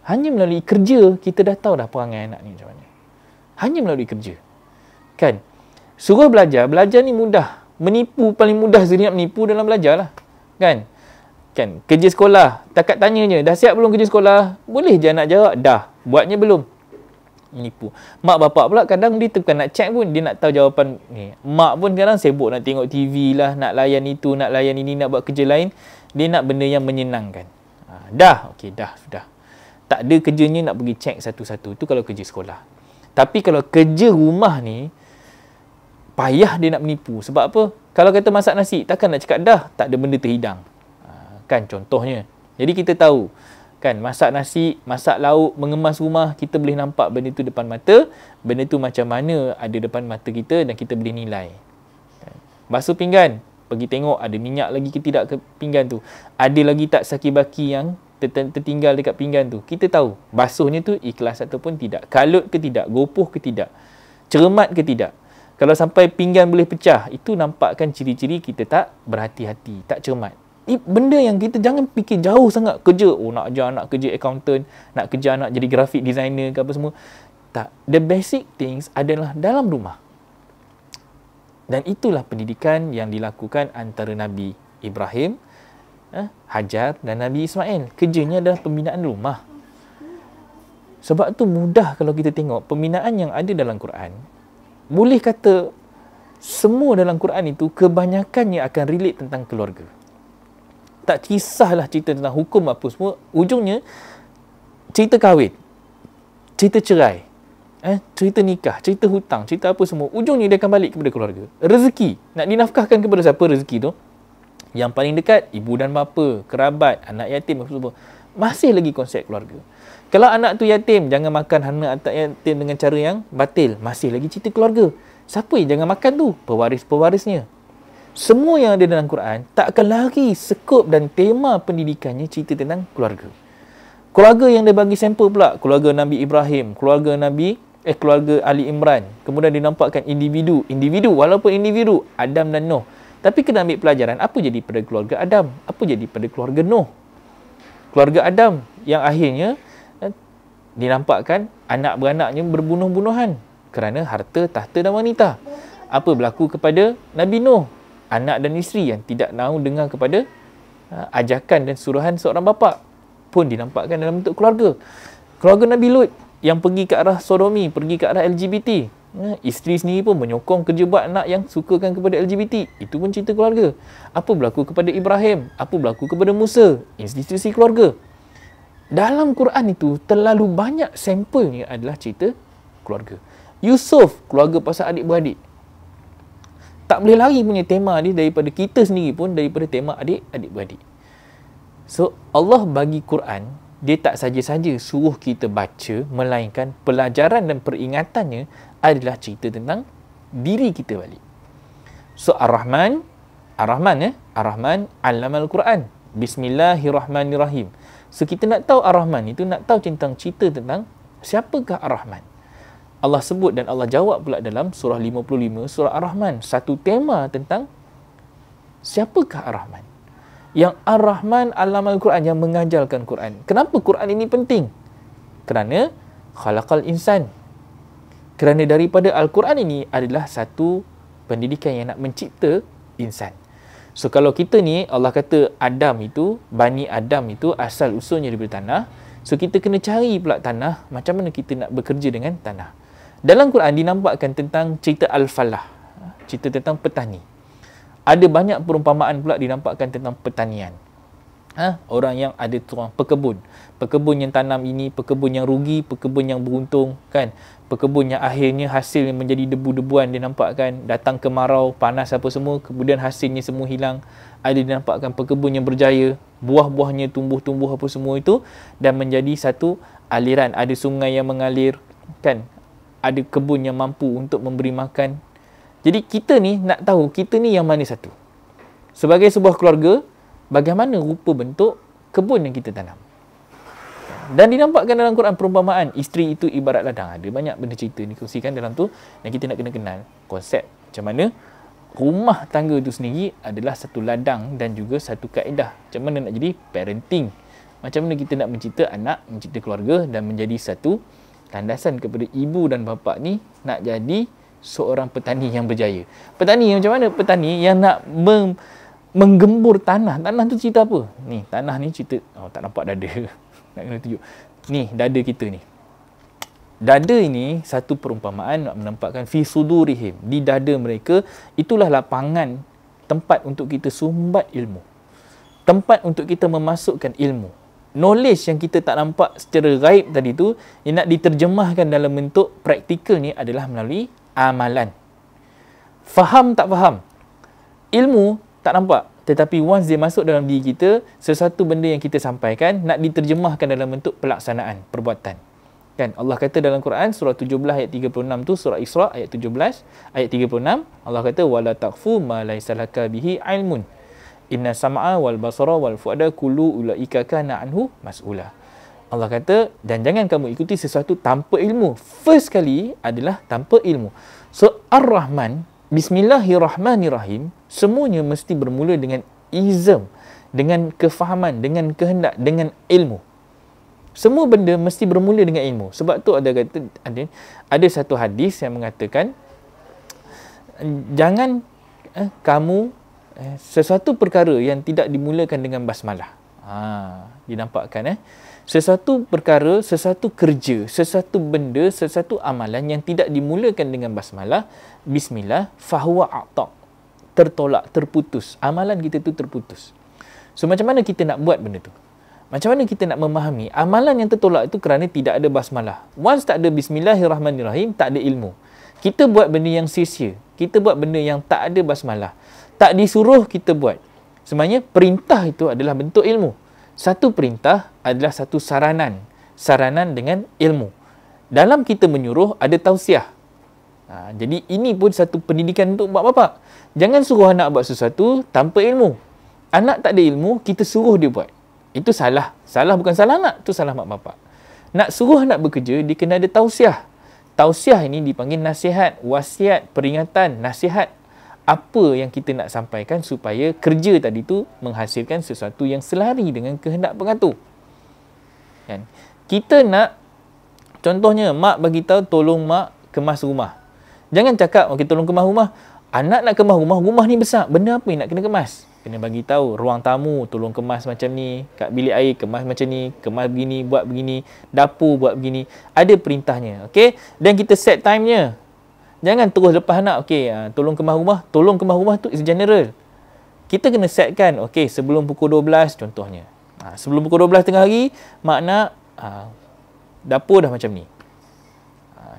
Speaker 1: hanya melalui kerja kita dah tahu dah perangai anak ni macam mana. Hanya melalui kerja. Kan? Suruh belajar ni mudah. Menipu paling mudah sekali nak menipu dalam belajar lah. Kan? Kerja sekolah, takat tanya je, dah siap belum kerja sekolah? Boleh je anak jawab, dah. Buatnya belum. Menipu. Mak bapak pula kadang dia bukan nak check pun, dia nak tahu jawapan ni. Mak pun kadang sibuk nak tengok TV lah, nak layan itu, nak layan ini, nak buat kerja lain. Dia nak benda yang menyenangkan. Dah, okey, dah, sudah. Tak ada kerjanya nak pergi check satu-satu. Itu kalau kerja sekolah. Tapi kalau kerja rumah ni, payah dia nak menipu. Sebab apa? Kalau kata masak nasi, takkan nak cakap dah, tak ada benda terhidang. Kan contohnya. Jadi kita tahu. Kan, masak nasi, masak lauk, mengemas rumah, kita boleh nampak benda tu depan mata, benda tu macam mana ada depan mata kita dan kita boleh nilai. Kan. Basuh pinggan, pergi tengok ada minyak lagi ke tidak ke pinggan tu. Ada lagi tak saki-baki yang tertinggal dekat pinggan tu. Kita tahu basuhnya tu ikhlas ataupun tidak. Kalut ke tidak, gopoh ke tidak, cermat ke tidak. Kalau sampai pinggan boleh pecah, itu nampakkan ciri-ciri kita tak berhati-hati, tak cermat. Benda yang kita jangan fikir jauh sangat kerja. Nak ajar anak kerja accountant, nak kerja anak jadi graphic designer ke apa semua. Tak. The basic things adalah dalam rumah. Dan itulah pendidikan yang dilakukan antara Nabi Ibrahim, Hajar dan Nabi Ismail. Kerjanya adalah pembinaan rumah. Sebab tu mudah kalau kita tengok pembinaan yang ada dalam Quran. Boleh kata semua dalam Quran itu kebanyakannya akan relate tentang keluarga. Tak kisahlah cerita tentang hukum apa semua, ujungnya cerita kahwin, cerita cerai, cerita nikah, cerita hutang, cerita apa semua, ujungnya dia akan balik kepada keluarga. Rezeki, nak dinafkahkan kepada siapa rezeki tu? Yang paling dekat, ibu dan bapa, kerabat, anak yatim apa semua. Masih lagi konsep keluarga. Kalau anak tu yatim, jangan makan anak yatim dengan cara yang batil. Masih lagi cerita keluarga. Siapa yang jangan makan tu? Pewaris-pewarisnya. Semua yang ada dalam Quran tak akan lari skop dan tema pendidikannya cerita tentang keluarga. Keluarga yang dia bagi sampel pula, keluarga Nabi Ibrahim, keluarga Ali Imran. Kemudian dinampakkan individu walaupun individu Adam dan Nuh. Tapi kena ambil pelajaran apa jadi pada keluarga Adam, apa jadi pada keluarga Nuh. Keluarga Adam yang akhirnya dinampakkan anak beranaknya berbunuh-bunuhan kerana harta, tahta dan wanita. Apa berlaku kepada Nabi Nuh? Anak dan isteri yang tidak mahu dengar kepada ajakan dan suruhan seorang bapa pun dinampakkan dalam bentuk keluarga. Keluarga Nabi Lut yang pergi ke arah sodomi, pergi ke arah LGBT. Isteri sendiri pun menyokong kerja buat anak yang sukakan kepada LGBT. Itu pun cerita keluarga. Apa berlaku kepada Ibrahim? Apa berlaku kepada Musa? Institusi keluarga. Dalam Quran itu terlalu banyak sampelnya adalah cerita keluarga. Yusuf, keluarga pasal adik-beradik. Tak boleh lari punya tema ni daripada kita sendiri pun, daripada tema adik-beradik. So, Allah bagi Quran, dia tak saja-saja suruh kita baca, melainkan pelajaran dan peringatannya adalah cerita tentang diri kita balik. So, Ar-Rahman, Allamal Quran. Bismillahirrahmanirrahim. So, kita nak tahu Ar-Rahman itu, nak tahu tentang cerita tentang siapakah Ar-Rahman. Allah sebut dan Allah jawab pula dalam surah 55, surah Ar-Rahman. Satu tema tentang siapakah Ar-Rahman. Yang Ar-Rahman Allamal Quran, yang mengajarkan Quran. Kenapa Quran ini penting? Kerana khalaqal insan. Kerana daripada Al-Quran ini adalah satu pendidikan yang nak mencipta insan. So kalau kita ni, Allah kata Adam itu, Bani Adam itu asal usulnya daripada tanah. So kita kena cari pula tanah, macam mana kita nak bekerja dengan tanah. Dalam Quran dinampakkan tentang cerita Al-Falah, cerita tentang petani. Ada banyak perumpamaan pula dinampakkan tentang pertanian. Orang yang ada tukang pekebun. Pekebun yang tanam ini, pekebun yang rugi, pekebun yang beruntung, kan? Pekebun yang akhirnya hasil yang menjadi debu-debuan dinampakkan, datang kemarau, panas apa semua, kemudian hasilnya semua hilang. Ada dinampakkan pekebun yang berjaya, buah-buahnya tumbuh-tumbuh apa semua itu dan menjadi satu aliran. Ada sungai yang mengalir, kan? Ada kebun yang mampu untuk memberi makan. Jadi kita ni nak tahu kita ni yang mana satu. Sebagai sebuah keluarga, bagaimana rupa bentuk kebun yang kita tanam. Dan dinampakkan dalam Quran perumpamaan isteri itu ibarat ladang. Ada banyak benda cerita ni kongsikan dalam tu, dan kita nak kena kenal konsep macam mana rumah tangga itu sendiri adalah satu ladang dan juga satu kaedah. Macam mana nak jadi parenting. Macam mana kita nak mencipta anak, mencipta keluarga dan menjadi satu landasan kepada ibu dan bapa ni nak jadi seorang petani yang berjaya. Petani macam mana? Petani yang nak menggembur tanah. Tanah tu cerita apa? Ni, tanah ni cerita, tak nampak dada. Nak kena tunjuk. Ni, dada kita ni. Dada ini satu perumpamaan nak menampakkan fi sudurihim, di dada mereka itulah lapangan, tempat untuk kita sumbat ilmu, tempat untuk kita memasukkan ilmu. Knowledge yang kita tak nampak secara gaib tadi tu, yang nak diterjemahkan dalam bentuk praktikal ni adalah melalui amalan. Faham tak faham, ilmu tak nampak, tetapi once dia masuk dalam diri kita, sesuatu benda yang kita sampaikan nak diterjemahkan dalam bentuk pelaksanaan, perbuatan. Kan Allah kata dalam Quran surah 17 ayat 36 tu, surah Isra ayat 17 ayat 36, Allah kata wala taqfu ma laysa laka bihi ilmun inna sam'a wal basara wal fuada kullu ulaika kana anhu mas'ula. Allah kata dan jangan kamu ikuti sesuatu tanpa ilmu. First kali adalah tanpa ilmu. So Ar-Rahman, Bismillahirrahmanirrahim, semuanya mesti bermula dengan izm, dengan kefahaman, dengan kehendak, dengan ilmu. Semua benda mesti bermula dengan ilmu. Sebab tu ada satu hadis yang mengatakan jangan kamu sesuatu perkara yang tidak dimulakan dengan basmalah. Dinampakkan sesuatu perkara, sesuatu kerja, sesuatu benda, sesuatu amalan yang tidak dimulakan dengan basmalah, bismillah, fahuwa a'taq, tertolak, terputus. Amalan kita tu terputus. So macam mana kita nak buat benda tu? Macam mana kita nak memahami amalan yang tertolak itu kerana tidak ada basmalah. Once tak ada bismillahirrahmanirrahim, tak ada ilmu. Kita buat benda yang sia-sia. Kita buat benda yang tak ada basmalah. Tak disuruh kita buat. Sebenarnya perintah itu adalah bentuk ilmu. Satu perintah adalah satu saranan. Saranan dengan ilmu. Dalam kita menyuruh ada tausiah. Jadi ini pun satu pendidikan untuk mak bapak. Jangan suruh anak buat sesuatu tanpa ilmu. Anak tak ada ilmu, kita suruh dia buat. Itu salah. Salah bukan salah anak, itu salah mak bapak. Nak suruh anak bekerja, dia kena ada tausiah. Tausiah ini dipanggil nasihat, wasiat, peringatan, nasihat. Apa yang kita nak sampaikan supaya kerja tadi tu menghasilkan sesuatu yang selari dengan kehendak pengatur. Kan? Kita nak, contohnya, mak bagi tahu tolong mak kemas rumah. Jangan cakap, okey tolong kemas rumah. Anak nak kemas rumah, rumah ni besar. Benda apa yang nak kena kemas? Kena bagi tahu ruang tamu tolong kemas macam ni, kat bilik air kemas macam ni, kemas begini, buat begini, dapur buat begini. Ada perintahnya, okey? Dan kita set time-nya. Jangan terus lepas anak, okey, tolong kemas rumah. Tolong kemas rumah tu is general. Kita kena setkan, okey, sebelum pukul 12 contohnya. Sebelum pukul 12 tengah hari, mak nak dapur dah macam ni.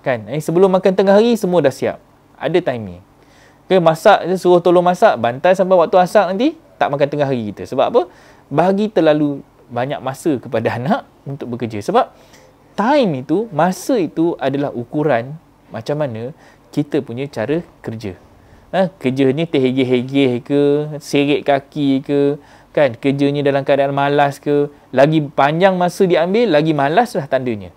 Speaker 1: Kan? Sebelum makan tengah hari semua dah siap. Ada timing. Masak, suruh tolong masak, bantai sampai waktu asar nanti, tak makan tengah hari kita. Sebab apa? Bagi terlalu banyak masa kepada anak untuk bekerja. Sebab time itu, masa itu adalah ukuran macam mana kita punya cara kerja. Kerjanya terhegeh-hegeh ke, seret kaki ke, kan? Kerjanya dalam keadaan malas ke, lagi panjang masa diambil, lagi malas lah tandanya.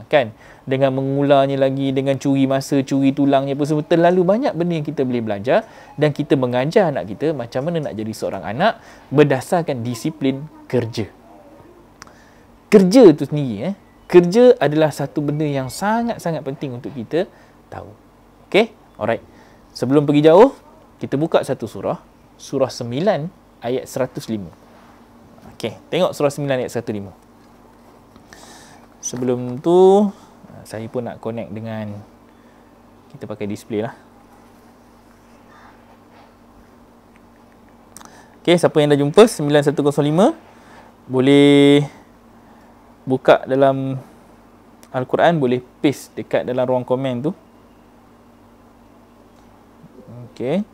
Speaker 1: Kan? Dengan mengularnya lagi, dengan curi masa, curi tulangnya pun semua. Terlalu banyak benda yang kita boleh belajar dan kita mengajar anak kita macam mana nak jadi seorang anak berdasarkan disiplin kerja. Kerja tu sendiri, kerja adalah satu benda yang sangat-sangat penting untuk kita tahu. Okay? Alright. Sebelum pergi jauh, kita buka satu surah. Surah 9 ayat 105. Okay. Tengok surah 9 ayat 105. Sebelum tu, saya pun nak connect dengan, kita pakai display lah. Okay, siapa yang dah jumpa 9105 boleh buka dalam Al-Quran, boleh paste dekat dalam ruang komen tu. Okay.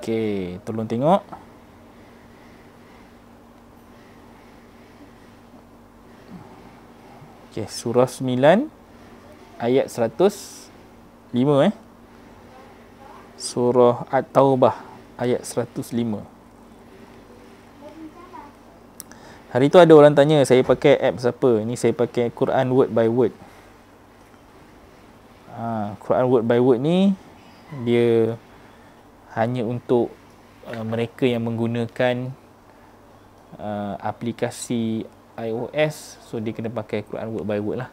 Speaker 1: Okay, tolong tengok. Okay, surah 9 ayat 105 Surah At-Taubah ayat 105. Hari tu ada orang tanya saya pakai apps apa. Ni saya pakai Quran word by word. Quran word by word ni dia hanya untuk mereka yang menggunakan aplikasi iOS. So dia kena pakai Quran word by word lah.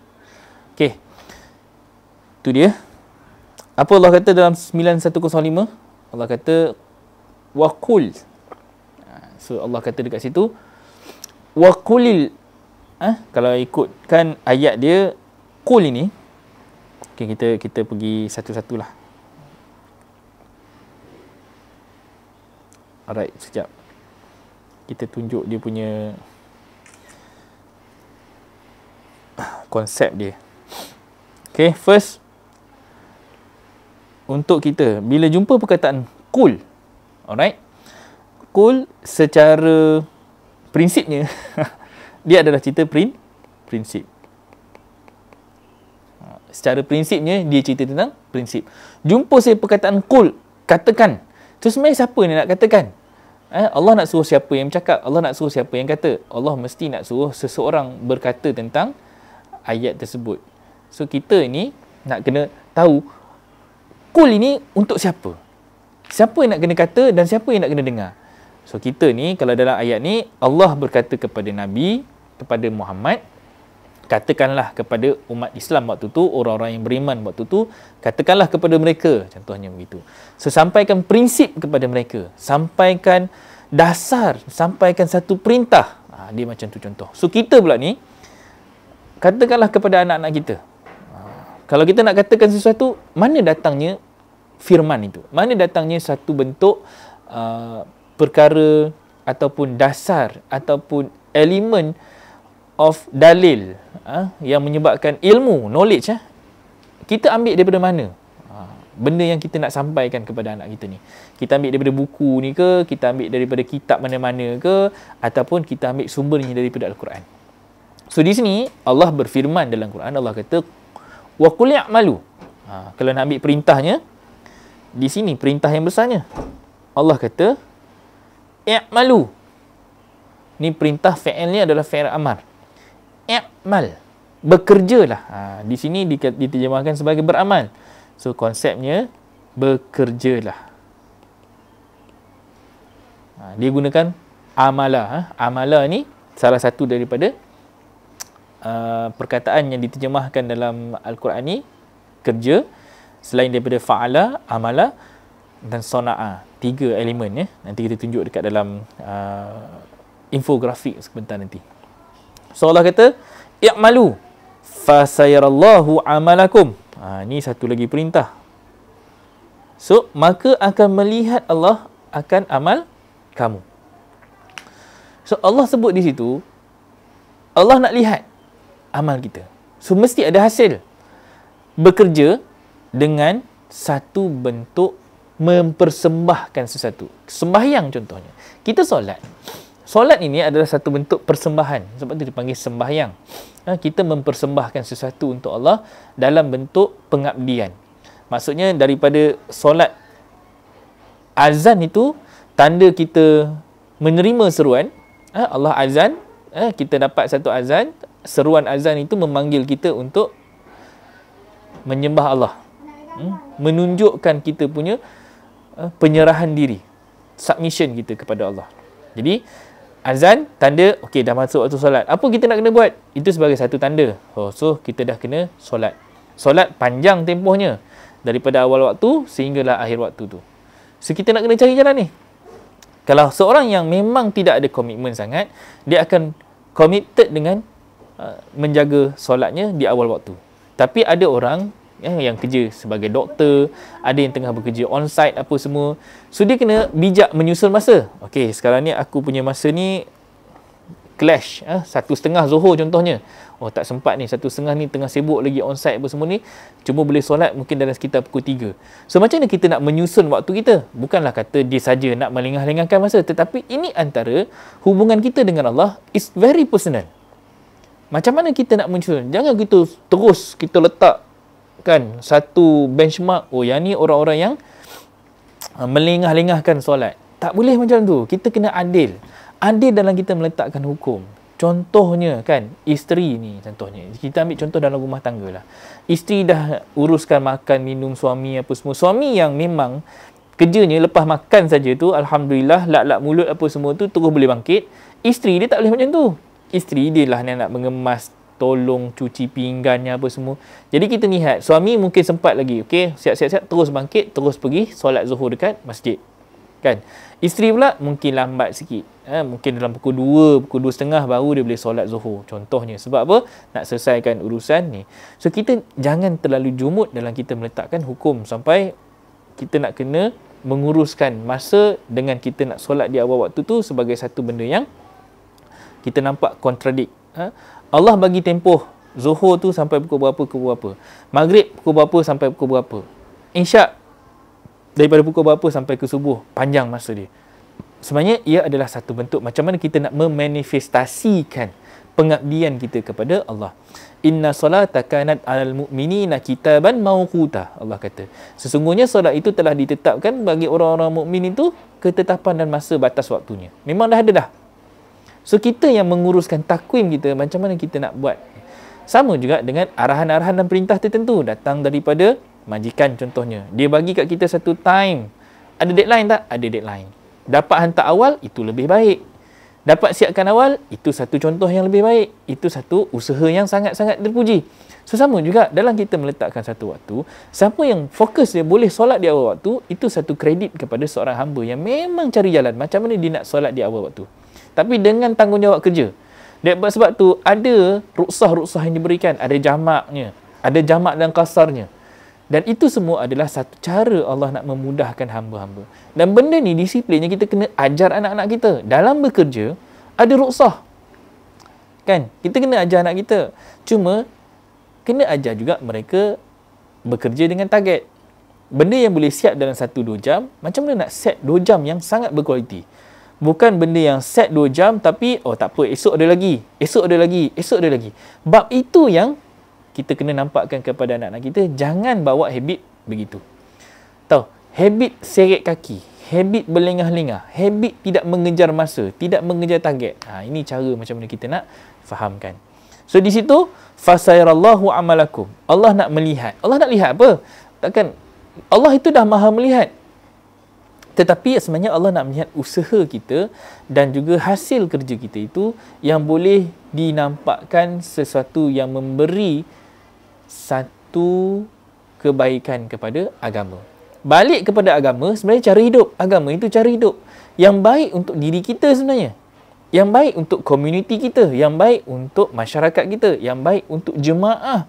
Speaker 1: Okey. Tu dia. Apa Allah kata dalam 9105? Allah kata waqul. So Allah kata dekat situ waqulil. Kalau ikutkan ayat dia qul ini. Okey, kita pergi satu-satulah. Alright, sekejap. Kita tunjuk dia punya konsep dia. Okay, first untuk kita, bila jumpa perkataan qul, alright, qul secara prinsipnya dia adalah cerita prinsip. Secara prinsipnya dia cerita tentang prinsip. Jumpa saya perkataan qul, katakan. So sebenarnya siapa ni nak katakan? Allah nak suruh siapa yang bercakap? Allah nak suruh siapa yang kata? Allah mesti nak suruh seseorang berkata tentang ayat tersebut. So kita ni nak kena tahu qul ini untuk siapa? Siapa yang nak kena kata dan siapa yang nak kena dengar? So kita ni kalau dalam ayat ni Allah berkata kepada Nabi, kepada Muhammad, katakanlah kepada umat Islam waktu tu, orang-orang yang beriman waktu tu, katakanlah kepada mereka, contohnya begitu. So sampaikan prinsip kepada mereka, sampaikan dasar, sampaikan satu perintah. Dia macam tu contoh. So kita pula ni katakanlah kepada anak-anak kita. Kalau kita nak katakan sesuatu, mana datangnya firman itu? Mana datangnya satu bentuk perkara ataupun dasar ataupun elemen of dalil yang menyebabkan ilmu, knowledge, kita ambil daripada mana? Benda yang kita nak sampaikan kepada anak kita ni. Kita ambil daripada buku ni ke, kita ambil daripada kitab mana-mana ke, ataupun kita ambil sumbernya daripada Al-Quran. So di sini Allah berfirman dalam Quran, Allah kata wa qul ya'malu. Kalau nak ambil perintahnya, di sini perintah yang besarnya. Allah kata i'malu. Ni perintah fi'ilnya adalah fi'il amar. I'mal, bekerjalah. Di sini diterjemahkan sebagai beramal. So konsepnya bekerjalah. Dia gunakan amala. Amala ni salah satu daripada perkataan yang diterjemahkan dalam Al-Quran ni, kerja. Selain daripada fa'ala, amala dan sona'a. 3 elemen ya. Nanti kita tunjuk dekat dalam infografik sebentar nanti. So Allah kata i'malu fasayarallahu amalakum. Ni satu lagi perintah. So maka akan melihat Allah akan amal kamu. So Allah sebut di situ Allah nak lihat amal kita. So mesti ada hasil. Bekerja dengan satu bentuk mempersembahkan sesuatu. Sembahyang contohnya. Kita solat. Solat ini adalah satu bentuk persembahan. Sebab itu dipanggil sembahyang. Kita mempersembahkan sesuatu untuk Allah dalam bentuk pengabdian. Maksudnya daripada solat, azan itu tanda kita menerima seruan. Allah azan, kita dapat satu azan. Seruan azan itu memanggil kita untuk menyembah Allah. Menunjukkan kita punya penyerahan diri. Submission kita kepada Allah. Jadi azan, tanda, okey dah masuk waktu solat. Apa kita nak kena buat? Itu sebagai satu tanda. So kita dah kena solat. Solat panjang tempohnya. Daripada awal waktu sehinggalah akhir waktu tu. So kita nak kena cari jalan ni. Kalau seorang yang memang tidak ada komitmen sangat, dia akan committed dengan menjaga solatnya di awal waktu. Tapi ada orang yang kerja sebagai doktor, ada yang tengah bekerja on-site apa semua. So dia kena bijak menyusun masa. Okey, sekarang ni aku punya masa ni clash. 1:30 Zuhur contohnya. Oh tak sempat ni, 1:30 ni tengah sibuk lagi on-site apa semua ni. Cuma boleh solat mungkin dalam sekitar pukul 3. So macam mana kita nak menyusun waktu kita? Bukanlah kata dia saja nak melengah-lengahkan masa. Tetapi ini antara hubungan kita dengan Allah is very personal. Macam mana kita nak menyusun? Jangan kita letak kan satu benchmark. Oh yang ni orang-orang yang melengah-lengahkan solat. Tak boleh macam tu. Kita kena adil. Adil dalam kita meletakkan hukum. Contohnya kan, isteri ni contohnya. Kita ambil contoh dalam rumah tangga lah. Isteri dah uruskan makan, minum suami apa semua. Suami yang memang kerjanya lepas makan saja tu, alhamdulillah, lak-lak mulut apa semua tu terus boleh bangkit. Isteri dia tak boleh macam tu. Isteri dia lah yang nak mengemas, tolong cuci pinggannya apa semua. Jadi kita lihat, suami mungkin sempat lagi, okey, siap-siap terus bangkit, terus pergi solat zuhur dekat masjid. Kan? Isteri pula mungkin lambat sikit. Mungkin dalam pukul 2, pukul 2.30 baru dia boleh solat zuhur. Contohnya. Sebab apa? Nak selesaikan urusan ni. So, kita jangan terlalu jumut dalam kita meletakkan hukum sampai kita nak kena menguruskan masa dengan kita nak solat di awal waktu tu sebagai satu benda yang kita nampak kontradik. Allah bagi tempoh zuhur tu sampai pukul berapa. Maghrib pukul berapa sampai pukul berapa. Isyak daripada pukul berapa sampai ke subuh. Panjang masa dia. Sebenarnya ia adalah satu bentuk macam mana kita nak memanifestasikan pengabdian kita kepada Allah. Inna salata kanat 'alal mu'minina kitaban mawquta. Allah kata, sesungguhnya solat itu telah ditetapkan bagi orang-orang mukmin itu ketetapan dan masa batas waktunya. Memang dah ada dah. So kita yang menguruskan takwim kita, macam mana kita nak buat. Sama juga dengan arahan-arahan dan perintah tertentu datang daripada majikan contohnya. Dia bagi kat kita satu time. Ada deadline tak? Ada deadline. Dapat hantar awal, itu lebih baik. Dapat siapkan awal, itu satu contoh yang lebih baik. Itu satu usaha yang sangat-sangat terpuji. So sama juga dalam kita meletakkan satu waktu, siapa yang fokus dia boleh solat di awal waktu, itu satu kredit kepada seorang hamba yang memang cari jalan macam mana dia nak solat di awal waktu. Tapi dengan tanggungjawab kerja. Sebab tu ada ruksah-ruksah yang diberikan, ada jamaknya, ada jamak dan kasarnya. Dan itu semua adalah satu cara Allah nak memudahkan hamba-hamba. Dan benda ni disiplinnya kita kena ajar anak-anak kita. Dalam bekerja, ada ruksah. Kan? Kita kena ajar anak kita. Cuma, kena ajar juga mereka bekerja dengan target. Benda yang boleh siap dalam 1-2 jam, macam mana nak set 2 jam yang sangat berkualiti. Bukan benda yang set 2 jam tapi, oh tak apa, esok ada lagi. Bab itu yang kita kena nampakkan kepada anak-anak kita, jangan bawa habit begitu. Tahu, habit seret kaki, habit berlengah-lengah, habit tidak mengejar masa, tidak mengejar target. Ini cara macam mana kita nak fahamkan. So di situ, fasayrallahu amalakum. Allah nak melihat. Allah nak lihat apa? Takkan Allah itu dah maha melihat. Tetapi sebenarnya Allah nak melihat usaha kita dan juga hasil kerja kita itu yang boleh dinampakkan sesuatu yang memberi satu kebaikan kepada agama. Balik kepada agama, sebenarnya cara hidup. Agama itu cara hidup yang baik untuk diri kita sebenarnya. Yang baik untuk komuniti kita, yang baik untuk masyarakat kita, yang baik untuk jemaah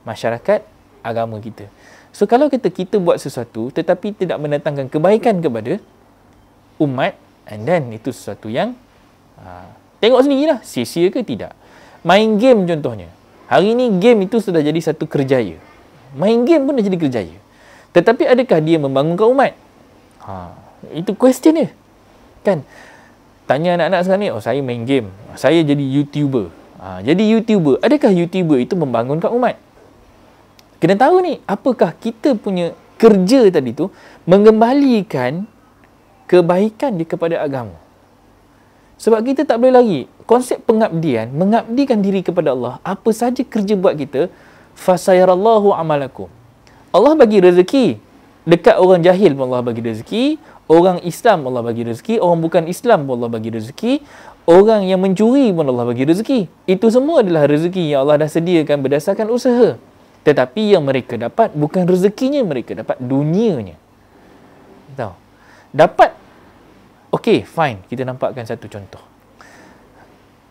Speaker 1: masyarakat agama kita. So kalau kita buat sesuatu tetapi tidak mendatangkan kebaikan kepada umat, and then itu sesuatu yang tengok sendirilah, sia-sia ke tidak. Main game contohnya. Hari ini game itu sudah jadi satu kerjaya. Main game pun dah jadi kerjaya. Tetapi adakah dia membangunkan umat? Itu question dia. Kan? Tanya anak-anak sekarang ni, oh saya main game. Saya jadi YouTuber. Jadi YouTuber. Adakah YouTuber itu membangunkan umat? Kena tahu ni, apakah kita punya kerja tadi tu mengembalikan kebaikan dia kepada agama. Sebab kita tak boleh lagi. Konsep pengabdian, mengabdikan diri kepada Allah, apa saja kerja buat kita, fasayarallahu amalakum. Allah bagi rezeki. Dekat orang jahil pun Allah bagi rezeki. Orang Islam Allah bagi rezeki. Orang bukan Islam pun Allah bagi rezeki. Orang yang mencuri pun Allah bagi rezeki. Itu semua adalah rezeki yang Allah dah sediakan berdasarkan usaha. Tetapi yang mereka dapat bukan rezekinya, mereka dapat dunianya. Tahu? Dapat. Okey, fine. Kita nampakkan satu contoh.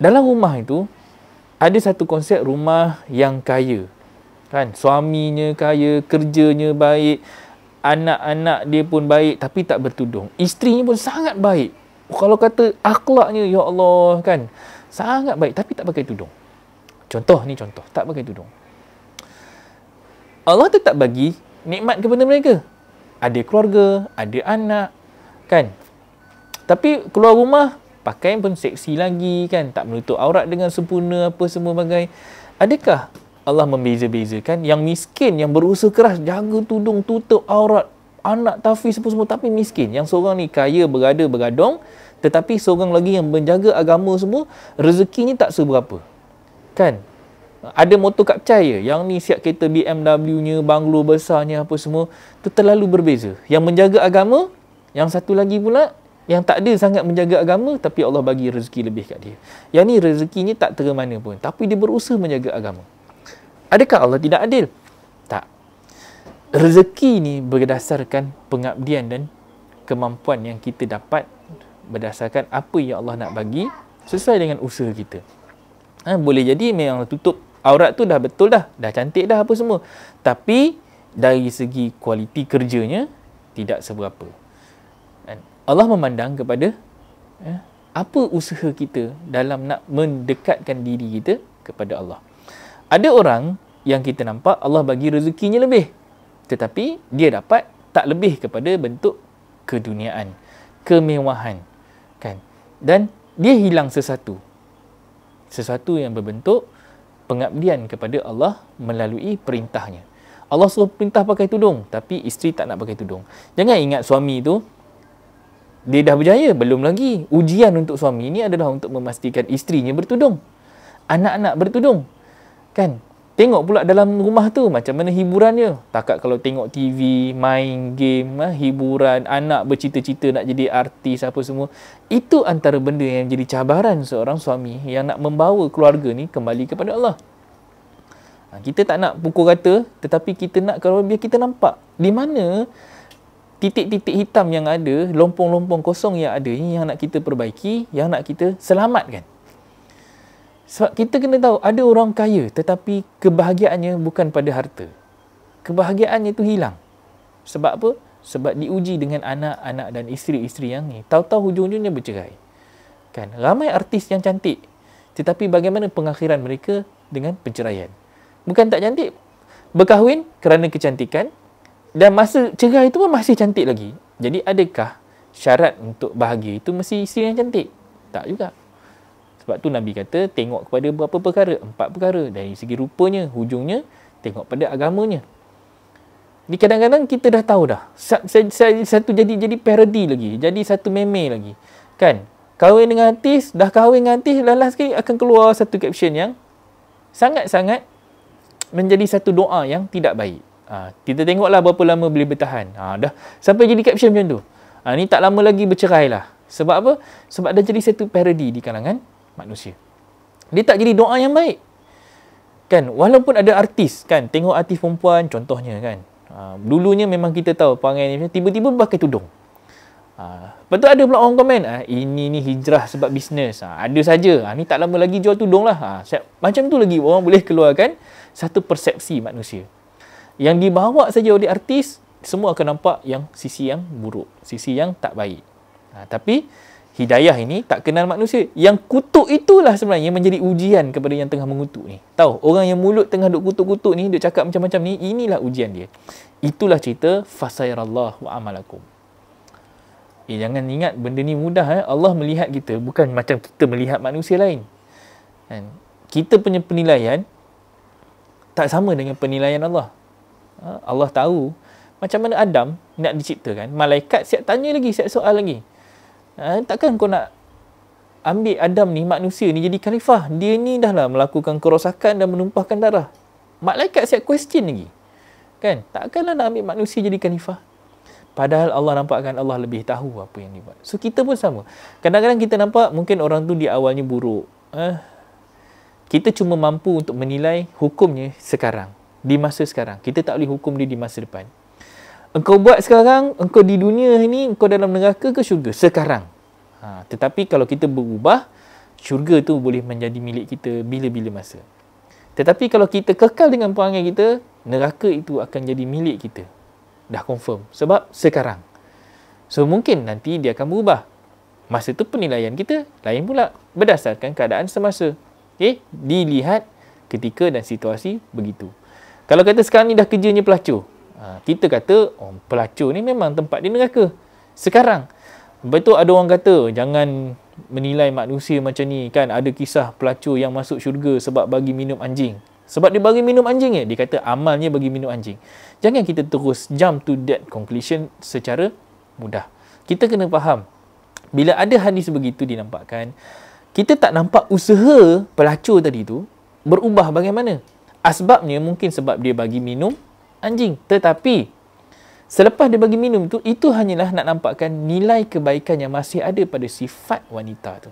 Speaker 1: Dalam rumah itu, ada satu konsep rumah yang kaya. Kan? Suaminya kaya, kerjanya baik, anak-anak dia pun baik tapi tak bertudung. Isterinya pun sangat baik. Kalau kata akhlaknya, ya Allah, kan? Sangat baik tapi tak pakai tudung. Contoh, tak pakai tudung. Allah tetap bagi nikmat kepada mereka. Ada keluarga, ada anak, kan? Tapi keluar rumah, pakaian pun seksi lagi, kan? Tak menutup aurat dengan sempurna, apa semua bagai. Adakah Allah membeza-bezakan yang miskin, yang berusaha keras, jaga tudung, tutup aurat, anak tahfiz semua tapi miskin. Yang seorang ni kaya bergadang, tetapi seorang lagi yang menjaga agama semua, rezekinya tak seberapa. Kan? Ada motor kapcai je. Yang ni siap kereta BMW-nya, banglo besarnya apa semua. Tu terlalu berbeza. Yang menjaga agama, yang satu lagi pula yang tak ada sangat menjaga agama tapi Allah bagi rezeki lebih kat dia. Yang ni rezekinya tak termana pun tapi dia berusaha menjaga agama. Adakah Allah tidak adil? Tak. Rezeki ni berdasarkan pengabdian dan kemampuan yang kita dapat berdasarkan apa yang Allah nak bagi sesuai dengan usaha kita. Boleh jadi memang tutup aurat tu dah betul dah cantik dah apa semua. Tapi dari segi kualiti kerjanya tidak seberapa. Allah memandang kepada apa usaha kita dalam nak mendekatkan diri kita kepada Allah. Ada orang yang kita nampak Allah bagi rezekinya lebih, tetapi dia dapat tak lebih kepada bentuk keduniaan, kemewahan, kan? Dan dia hilang sesuatu yang berbentuk pengabdian kepada Allah melalui perintahnya. Allah suruh perintah pakai tudung, tapi isteri tak nak pakai tudung. Jangan ingat suami tu dia dah berjaya, belum lagi. Ujian untuk suami ini adalah untuk memastikan isterinya bertudung, anak-anak bertudung, kan? Tengok pula dalam rumah tu macam mana hiburannya. Takat kalau tengok TV, main game, hiburan, anak bercita-cita nak jadi artis apa semua. Itu antara benda yang jadi cabaran seorang suami yang nak membawa keluarga ni kembali kepada Allah. Kita tak nak pukul rata, tetapi kita nak kalau biar kita nampak di mana titik-titik hitam yang ada, lompong-lompong kosong yang ada, yang nak kita perbaiki, yang nak kita selamatkan. Sebab kita kena tahu, ada orang kaya tetapi kebahagiaannya bukan pada harta. Kebahagiaannya itu hilang. Sebab apa? Sebab diuji dengan anak-anak dan isteri-isteri yang ni. Tahu-tahu hujung-hujungnya bercerai. Kan? Ramai artis yang cantik, tetapi bagaimana pengakhiran mereka dengan perceraian? Bukan tak cantik, berkahwin kerana kecantikan, dan masa cerai itu pun masih cantik lagi. Jadi adakah syarat untuk bahagia itu mesti isteri yang cantik? Tak juga. Sebab tu Nabi kata tengok kepada berapa perkara? 4 perkara. Dari segi rupanya, hujungnya, tengok pada agamanya. Di kadang-kadang kita dah tahu dah. Satu jadi parody lagi. Jadi satu meme lagi. Kan? Kahwin dengan artis, dah kahwin dengan artis, last sekali akan keluar satu caption yang sangat-sangat menjadi satu doa yang tidak baik. Kita tengoklah berapa lama boleh bertahan. Dah sampai jadi caption macam tu. Ni tak lama lagi bercerai lah. Sebab apa? Sebab dah jadi satu parody di kalangan manusia. Dia tak jadi doa yang baik. Kan? Walaupun ada artis, kan? Tengok artis perempuan contohnya, kan? Dulunya memang kita tahu perangai ni tiba-tiba pakai tudung. Lepas tu ada pula orang komen, ini ni hijrah sebab bisnes. Ada saja. Ni tak lama lagi jual tudung lah. Macam tu lagi orang boleh keluarkan satu persepsi manusia. Yang dibawa saja oleh artis, semua akan nampak yang sisi yang buruk, sisi yang tak baik. Tapi hidayah ini tak kenal manusia. Yang kutuk itulah sebenarnya yang menjadi ujian kepada yang tengah mengutuk ni. Tahu, orang yang mulut tengah duk kutuk-kutuk ni, duk cakap macam-macam ni, inilah ujian dia. Itulah cerita fasairallahu wa amalakum. Jangan ingat benda ni mudah. Allah melihat kita bukan macam kita melihat manusia lain. Kita punya penilaian tak sama dengan penilaian Allah. Allah tahu macam mana Adam nak diciptakan. Malaikat siap tanya lagi, siap soal lagi. Takkan kau nak ambil Adam ni, manusia ni jadi khalifah? Dia ni dah lah melakukan kerosakan dan menumpahkan darah. Malaikat siap question lagi. Kan? Takkanlah nak ambil manusia jadi khalifah. Padahal Allah nampakkan Allah lebih tahu apa yang dia buat. So kita pun sama. Kadang-kadang kita nampak mungkin orang tu di awalnya buruk. Kita cuma mampu untuk menilai hukumnya sekarang. Di masa sekarang. Kita tak boleh hukum dia di masa depan. Engkau buat sekarang, engkau di dunia ini, engkau dalam neraka ke syurga? Sekarang. Tetapi kalau kita berubah, syurga tu boleh menjadi milik kita bila-bila masa. Tetapi kalau kita kekal dengan perangai kita, neraka itu akan jadi milik kita. Dah confirm. Sebab sekarang. So mungkin nanti dia akan berubah. Masa tu penilaian kita lain pula. Berdasarkan keadaan semasa. Okay? Dilihat ketika dan situasi begitu. Kalau kata sekarang ni dah kerjanya pelacur, kita kata pelacur ni memang tempat dia neraka. Sekarang. Betul ada orang kata jangan menilai manusia macam ni, kan? Ada kisah pelacur yang masuk syurga sebab bagi minum anjing. Sebab dia bagi minum anjing ya. Dia kata amalnya bagi minum anjing. Jangan kita terus jump to that conclusion secara mudah. Kita kena faham. Bila ada hadis begitu dinampakkan, kita tak nampak usaha pelacur tadi tu berubah bagaimana. Asbabnya mungkin sebab dia bagi minum anjing. Tetapi selepas dia bagi minum tu, itu hanyalah nak nampakkan nilai kebaikan yang masih ada pada sifat wanita tu.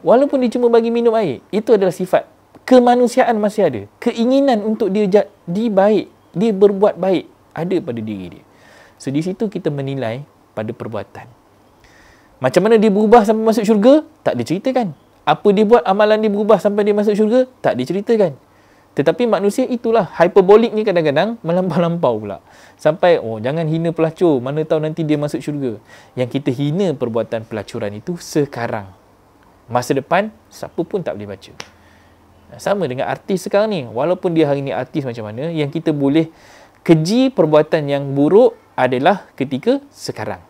Speaker 1: Walaupun dia cuma bagi minum air, itu adalah sifat kemanusiaan masih ada. Keinginan untuk dia jadi baik, dia berbuat baik, ada pada diri dia. So, di situ kita menilai pada perbuatan. Macam mana dia berubah sampai masuk syurga? Tak diceritakan. Apa dia buat, amalan dia berubah sampai dia masuk syurga? Tak diceritakan. Tetapi manusia itulah, hyperboliknya kadang-kadang melampau-lampau pula. Sampai, jangan hina pelacur, mana tahu nanti dia masuk syurga. Yang kita hina perbuatan pelacuran itu sekarang. Masa depan, siapa pun tak boleh baca. Sama dengan artis sekarang ni. Walaupun dia hari ni artis macam mana, yang kita boleh keji perbuatan yang buruk adalah ketika sekarang.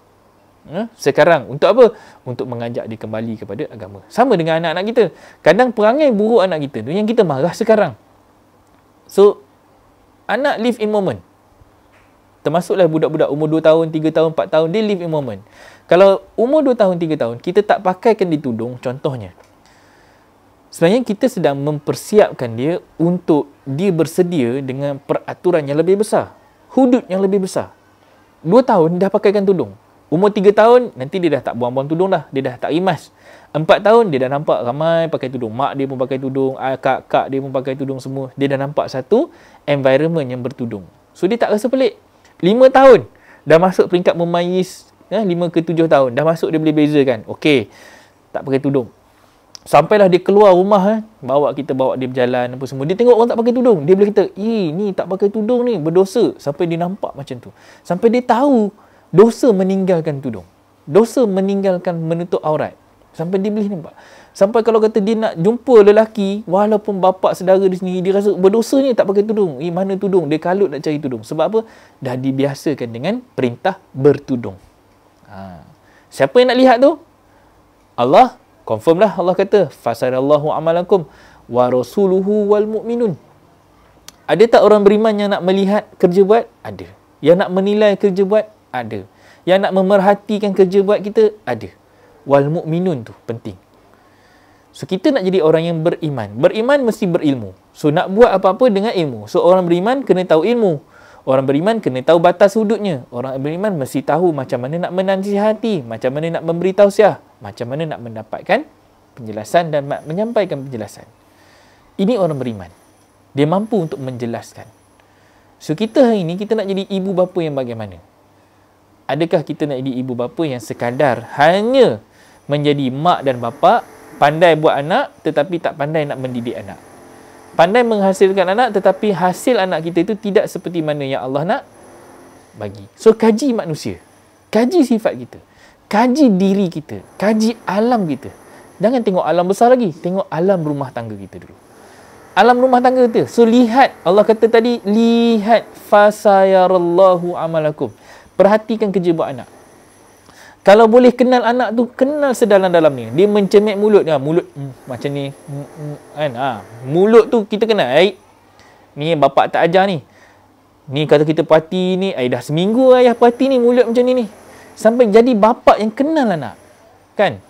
Speaker 1: Sekarang. Untuk apa? Untuk mengajak dia kembali kepada agama. Sama dengan anak-anak kita. Kadang perangai buruk anak kita tu yang kita marah sekarang. So, anak live in moment. Termasuklah budak-budak umur 2 tahun, 3 tahun, 4 tahun, dia live in moment. Kalau umur 2 tahun, 3 tahun, kita tak pakaikan dia tudung, contohnya. Sebenarnya kita sedang mempersiapkan dia untuk dia bersedia dengan peraturan yang lebih besar. Hudud yang lebih besar. 2 tahun dah pakaikan tudung. Umur 3 tahun, nanti dia dah tak buang-buang tudung dah. Dia dah tak rimas. 4 tahun, dia dah nampak ramai pakai tudung. Mak dia pun pakai tudung, kak dia pun pakai tudung semua. Dia dah nampak satu environment yang bertudung. So, dia tak rasa pelik. 5 tahun, dah masuk peringkat memayis. 5 ke 7 tahun, dah masuk dia boleh bezakan. Okey, tak pakai tudung. Sampailah dia keluar rumah, bawa dia berjalan apa semua. Dia tengok orang tak pakai tudung. Dia boleh kata, ni tak pakai tudung ni, berdosa. Sampai dia nampak macam tu. Sampai dia tahu dosa meninggalkan tudung. Dosa meninggalkan menutup aurat. Sampai dia boleh nampak. Sampai kalau kata dia nak jumpa lelaki, walaupun bapa saudara dia sendiri, dia rasa berdosa ni tak pakai tudung. Mana tudung? Dia kalut nak cari tudung. Sebab apa? Dah dibiasakan dengan perintah bertudung. Siapa yang nak lihat tu? Allah. Confirm dah Allah kata, fasarallahu amalakum wa rasuluhu wal mu'minun. Ada tak orang beriman yang nak melihat kerja buat? Ada. Yang nak menilai kerja buat? Ada. Yang nak memerhatikan kerja buat kita? Ada. Wal mu'minun tu penting. So, kita nak jadi orang yang beriman. Beriman mesti berilmu. So, nak buat apa-apa dengan ilmu. So, orang beriman kena tahu ilmu. Orang beriman kena tahu batas hududnya. Orang beriman mesti tahu macam mana nak menasihati, macam mana nak memberi tausiah, macam mana nak mendapatkan penjelasan dan menyampaikan penjelasan. Ini orang beriman. Dia mampu untuk menjelaskan. So, kita hari ini, kita nak jadi ibu bapa yang bagaimana? Adakah kita nak jadi ibu bapa yang sekadar hanya menjadi mak dan bapa, pandai buat anak tetapi tak pandai nak mendidik anak? Pandai menghasilkan anak tetapi hasil anak kita itu tidak seperti mana yang Allah nak bagi. So, kaji manusia. Kaji sifat kita. Kaji diri kita. Kaji alam kita. Jangan tengok alam besar lagi. Tengok alam rumah tangga kita dulu. Alam rumah tangga kita. So, lihat. Allah kata tadi, lihat. Fasayarallahu amalakum. Perhatikan kerja buat anak. Kalau boleh kenal anak tu, kenal sedalam-dalam ni. Dia mencemik mulut. Mulut macam ni. Kan? Mulut tu kita kenal. Ni bapak tak ajar ni. Ni kata kita parti ni. Dah seminggu ayah parti ni. Mulut macam ni. Sampai jadi bapak yang kenal anak. Kan?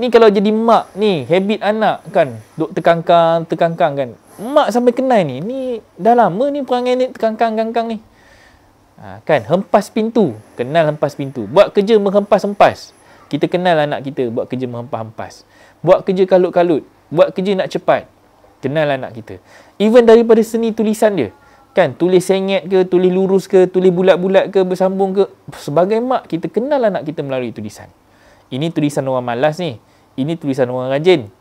Speaker 1: Ni kalau jadi mak ni. Habit anak kan. Duk terkangkang kan. Mak sampai kenal ni. Ni dah lama ni perangai ni terkangkang ni. Kan, hempas pintu. Kenal hempas pintu. Buat kerja menghempas-hempas. Kita kenal anak kita buat kerja menghempas-hempas. Buat kerja kalut-kalut. Buat kerja nak cepat. Kenal anak kita. Even daripada seni tulisan dia. Kan, tulis sengit ke, tulis lurus ke, tulis bulat-bulat ke, bersambung ke. Sebagai mak, kita kenal anak kita melalui tulisan. Ini tulisan orang malas ni. Ini tulisan orang rajin.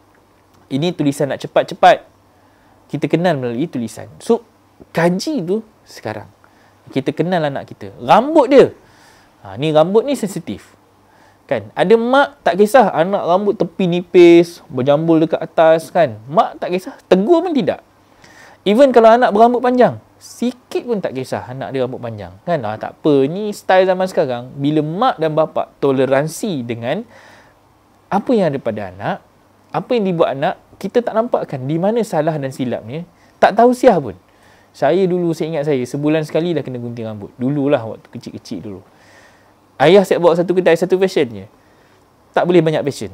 Speaker 1: Ini tulisan nak cepat-cepat. Kita kenal melalui tulisan. So, kaji tu sekarang. Kita kenal anak kita. Rambut dia. Ni rambut ni sensitif. Kan? Ada mak tak kisah anak rambut tepi nipis, berjambul dekat atas kan. Mak tak kisah. Tegur pun tidak. Even kalau anak berambut panjang, sikit pun tak kisah anak dia rambut panjang. Kan? Tak apa. Ni style zaman sekarang. Bila mak dan bapa toleransi dengan apa yang ada pada anak, apa yang dibuat anak, kita tak nampakkan di mana salah dan silapnya. Tak Tak tausiah pun. Saya dulu, saya ingat saya, sebulan sekali dah kena gunting rambut. Dululah, waktu kecil-kecil dulu. Ayah saya bawa satu kedai, satu fashion je. Tak boleh banyak fashion.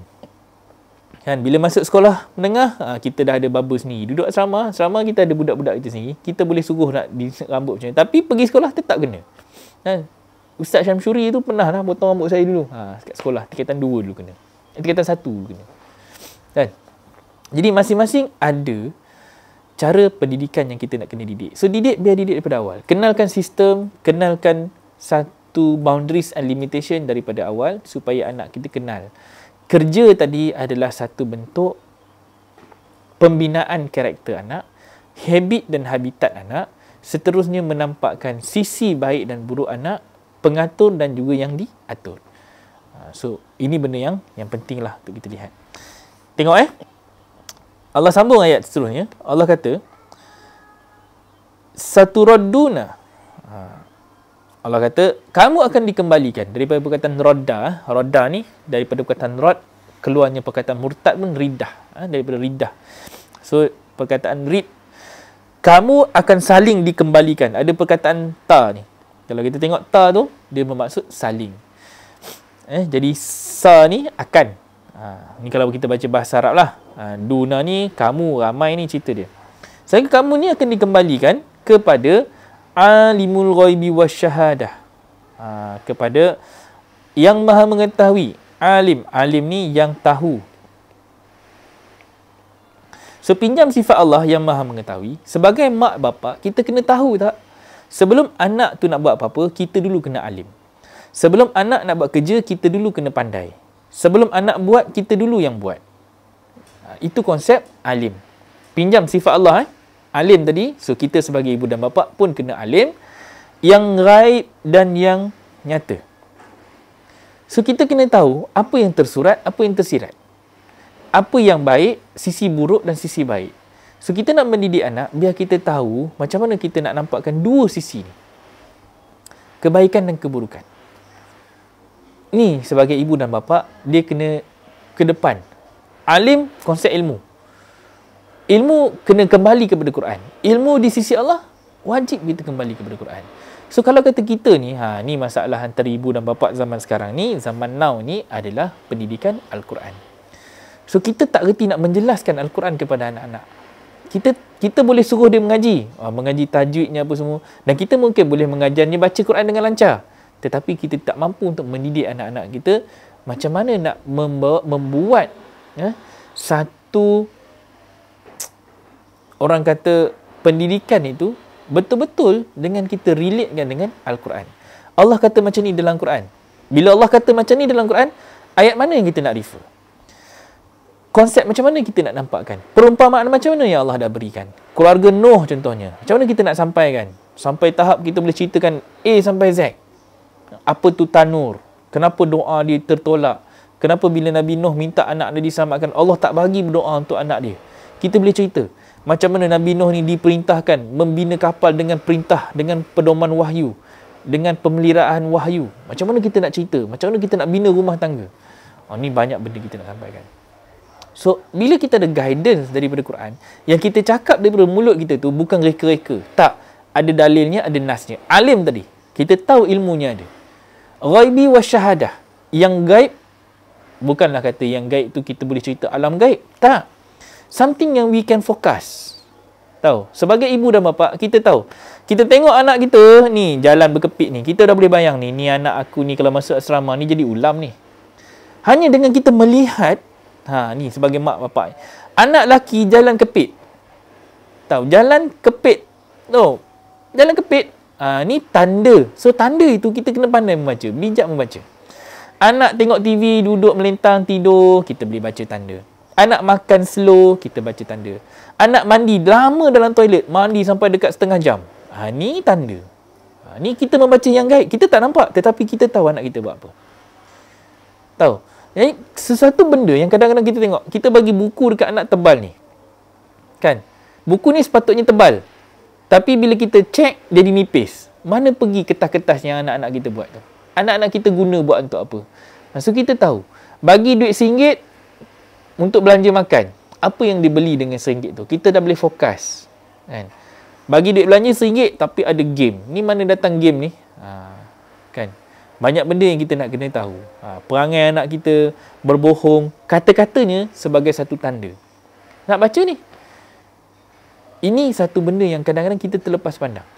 Speaker 1: Kan, bila masuk sekolah menengah, kita dah ada barber sendiri. Duduk asrama kita ada budak-budak kita sendiri. Kita boleh suruh nak di rambut macam ni. Tapi pergi sekolah tetap kena. Kan? Ustaz Syamsuri tu pernah lah potong rambut saya dulu. Kat sekolah, tingkatan 2 dulu kena. Tingkatan 1 dulu kena. Kan? Jadi masing-masing ada cara pendidikan yang kita nak kena didik. So didik, biar didik daripada awal. Kenalkan sistem, kenalkan satu boundaries and limitation daripada awal supaya anak kita kenal. Kerja tadi adalah satu bentuk pembinaan karakter anak, habit dan habitat anak, seterusnya menampakkan sisi baik dan buruk anak, pengatur dan juga yang diatur. So ini benda yang penting lah untuk kita lihat. Tengok Allah sambung ayat seterusnya. Allah kata, saturadduna. Allah kata, kamu akan dikembalikan. Daripada perkataan rodda. Rodda ni, daripada perkataan rod, keluarnya perkataan murtad pun ridah. Daripada ridah. So, perkataan rid. Kamu akan saling dikembalikan. Ada perkataan ta ni. Kalau kita tengok ta tu, dia bermaksud saling. Jadi, sa ni akan. Ni kalau kita baca bahasa Arab lah. Duna ni, kamu, ramai ni cerita dia. Sehingga kamu ni akan dikembalikan kepada alimul ghaibi wasyahadah. Kepada yang maha mengetahui. Alim ni yang tahu. So, pinjam sifat Allah yang maha mengetahui. Sebagai mak bapa, kita kena tahu tak? Sebelum anak tu nak buat apa-apa, kita dulu kena alim. Sebelum anak nak buat kerja, kita dulu kena pandai. Sebelum anak buat, kita dulu yang buat. Itu konsep alim. Pinjam sifat Allah. Alim tadi. So, kita sebagai ibu dan bapa pun kena alim. Yang ghaib dan yang nyata. So, kita kena tahu apa yang tersurat, apa yang tersirat. Apa yang baik, sisi buruk dan sisi baik. So, kita nak mendidik anak, biar kita tahu macam mana kita nak nampakkan dua sisi ni. Kebaikan dan keburukan. Ni sebagai ibu dan bapa, dia kena ke depan. Alim, konsep ilmu. Ilmu kena kembali kepada Quran. Ilmu di sisi Allah, wajib kita kembali kepada Quran. So, kalau kata kita ni, ni masalah antara ibu dan bapa zaman sekarang ni, zaman now ni adalah pendidikan Al-Quran. So, kita tak reti nak menjelaskan Al-Quran kepada anak-anak. Kita boleh suruh dia mengaji. Mengaji tajwidnya apa semua. Dan kita mungkin boleh mengajarnya baca Quran dengan lancar. Tetapi kita tak mampu untuk mendidik anak-anak kita macam mana nak membuat satu, orang kata, pendidikan itu betul-betul dengan kita relatekan dengan Al-Quran. Allah kata macam ni dalam Quran. Bila Allah kata macam ni dalam Quran, ayat mana yang kita nak refer? Konsep macam mana kita nak nampakkan? Perumpamaan macam mana yang Allah dah berikan? Keluarga Nuh contohnya. Macam mana kita nak sampaikan? Sampai tahap kita boleh ceritakan A sampai Z. Apa tu tanur? Kenapa doa dia tertolak? Kenapa bila Nabi Nuh minta anak dia diselamatkan, Allah tak bagi berdoa untuk anak dia? Kita boleh cerita. Macam mana Nabi Nuh ni diperintahkan membina kapal dengan perintah, dengan pedoman wahyu, dengan pemeliharaan wahyu. Macam mana kita nak cerita? Macam mana kita nak bina rumah tangga? Ni banyak benda kita nak sampaikan. So, bila kita ada guidance daripada Quran, yang kita cakap daripada mulut kita tu bukan reka-reka. Tak. Ada dalilnya, ada nasnya. Alim tadi. Kita tahu ilmunya ada. Ghaibi wa syahadah. Yang gaib, bukanlah kata yang gaib tu kita boleh cerita alam gaib. Tak. Something yang we can focus. Tahu? Sebagai ibu dan bapa, kita tahu. Kita tengok anak kita, ni jalan berkepit ni. Kita dah boleh bayang ni. Ni anak aku ni kalau masuk asrama ni jadi ulam ni. Hanya dengan kita melihat, ni sebagai mak bapak. Anak lelaki jalan kepit. Tahu? Jalan kepit. Tahu? Jalan kepit. Ni tanda. So, tanda itu kita kena pandai membaca. Bijak membaca. Anak tengok TV, duduk melentang, tidur, kita boleh baca tanda. Anak makan slow, kita baca tanda. Anak mandi lama dalam toilet, mandi sampai dekat setengah jam. Ni tanda. Ni kita membaca yang gaib. Kita tak nampak, tetapi kita tahu anak kita buat apa. Tahu? Jadi, sesuatu benda yang kadang-kadang kita tengok, kita bagi buku dekat anak tebal ni. Kan? Buku ni sepatutnya tebal. Tapi bila kita cek, dia nipis. Mana pergi kertas-kertas yang anak-anak kita buat tu? Anak-anak kita guna buat untuk apa? So, kita tahu. Bagi duit RM1 untuk belanja makan. Apa yang dibeli dengan RM1 tu? Kita dah boleh fokus. Kan? Bagi duit belanja RM1 tapi ada game. Ni mana datang game ni? Kan? Banyak benda yang kita nak kena tahu. Perangai anak kita, berbohong, kata-katanya sebagai satu tanda. Nak baca ni. Ini satu benda yang kadang-kadang kita terlepas pandang.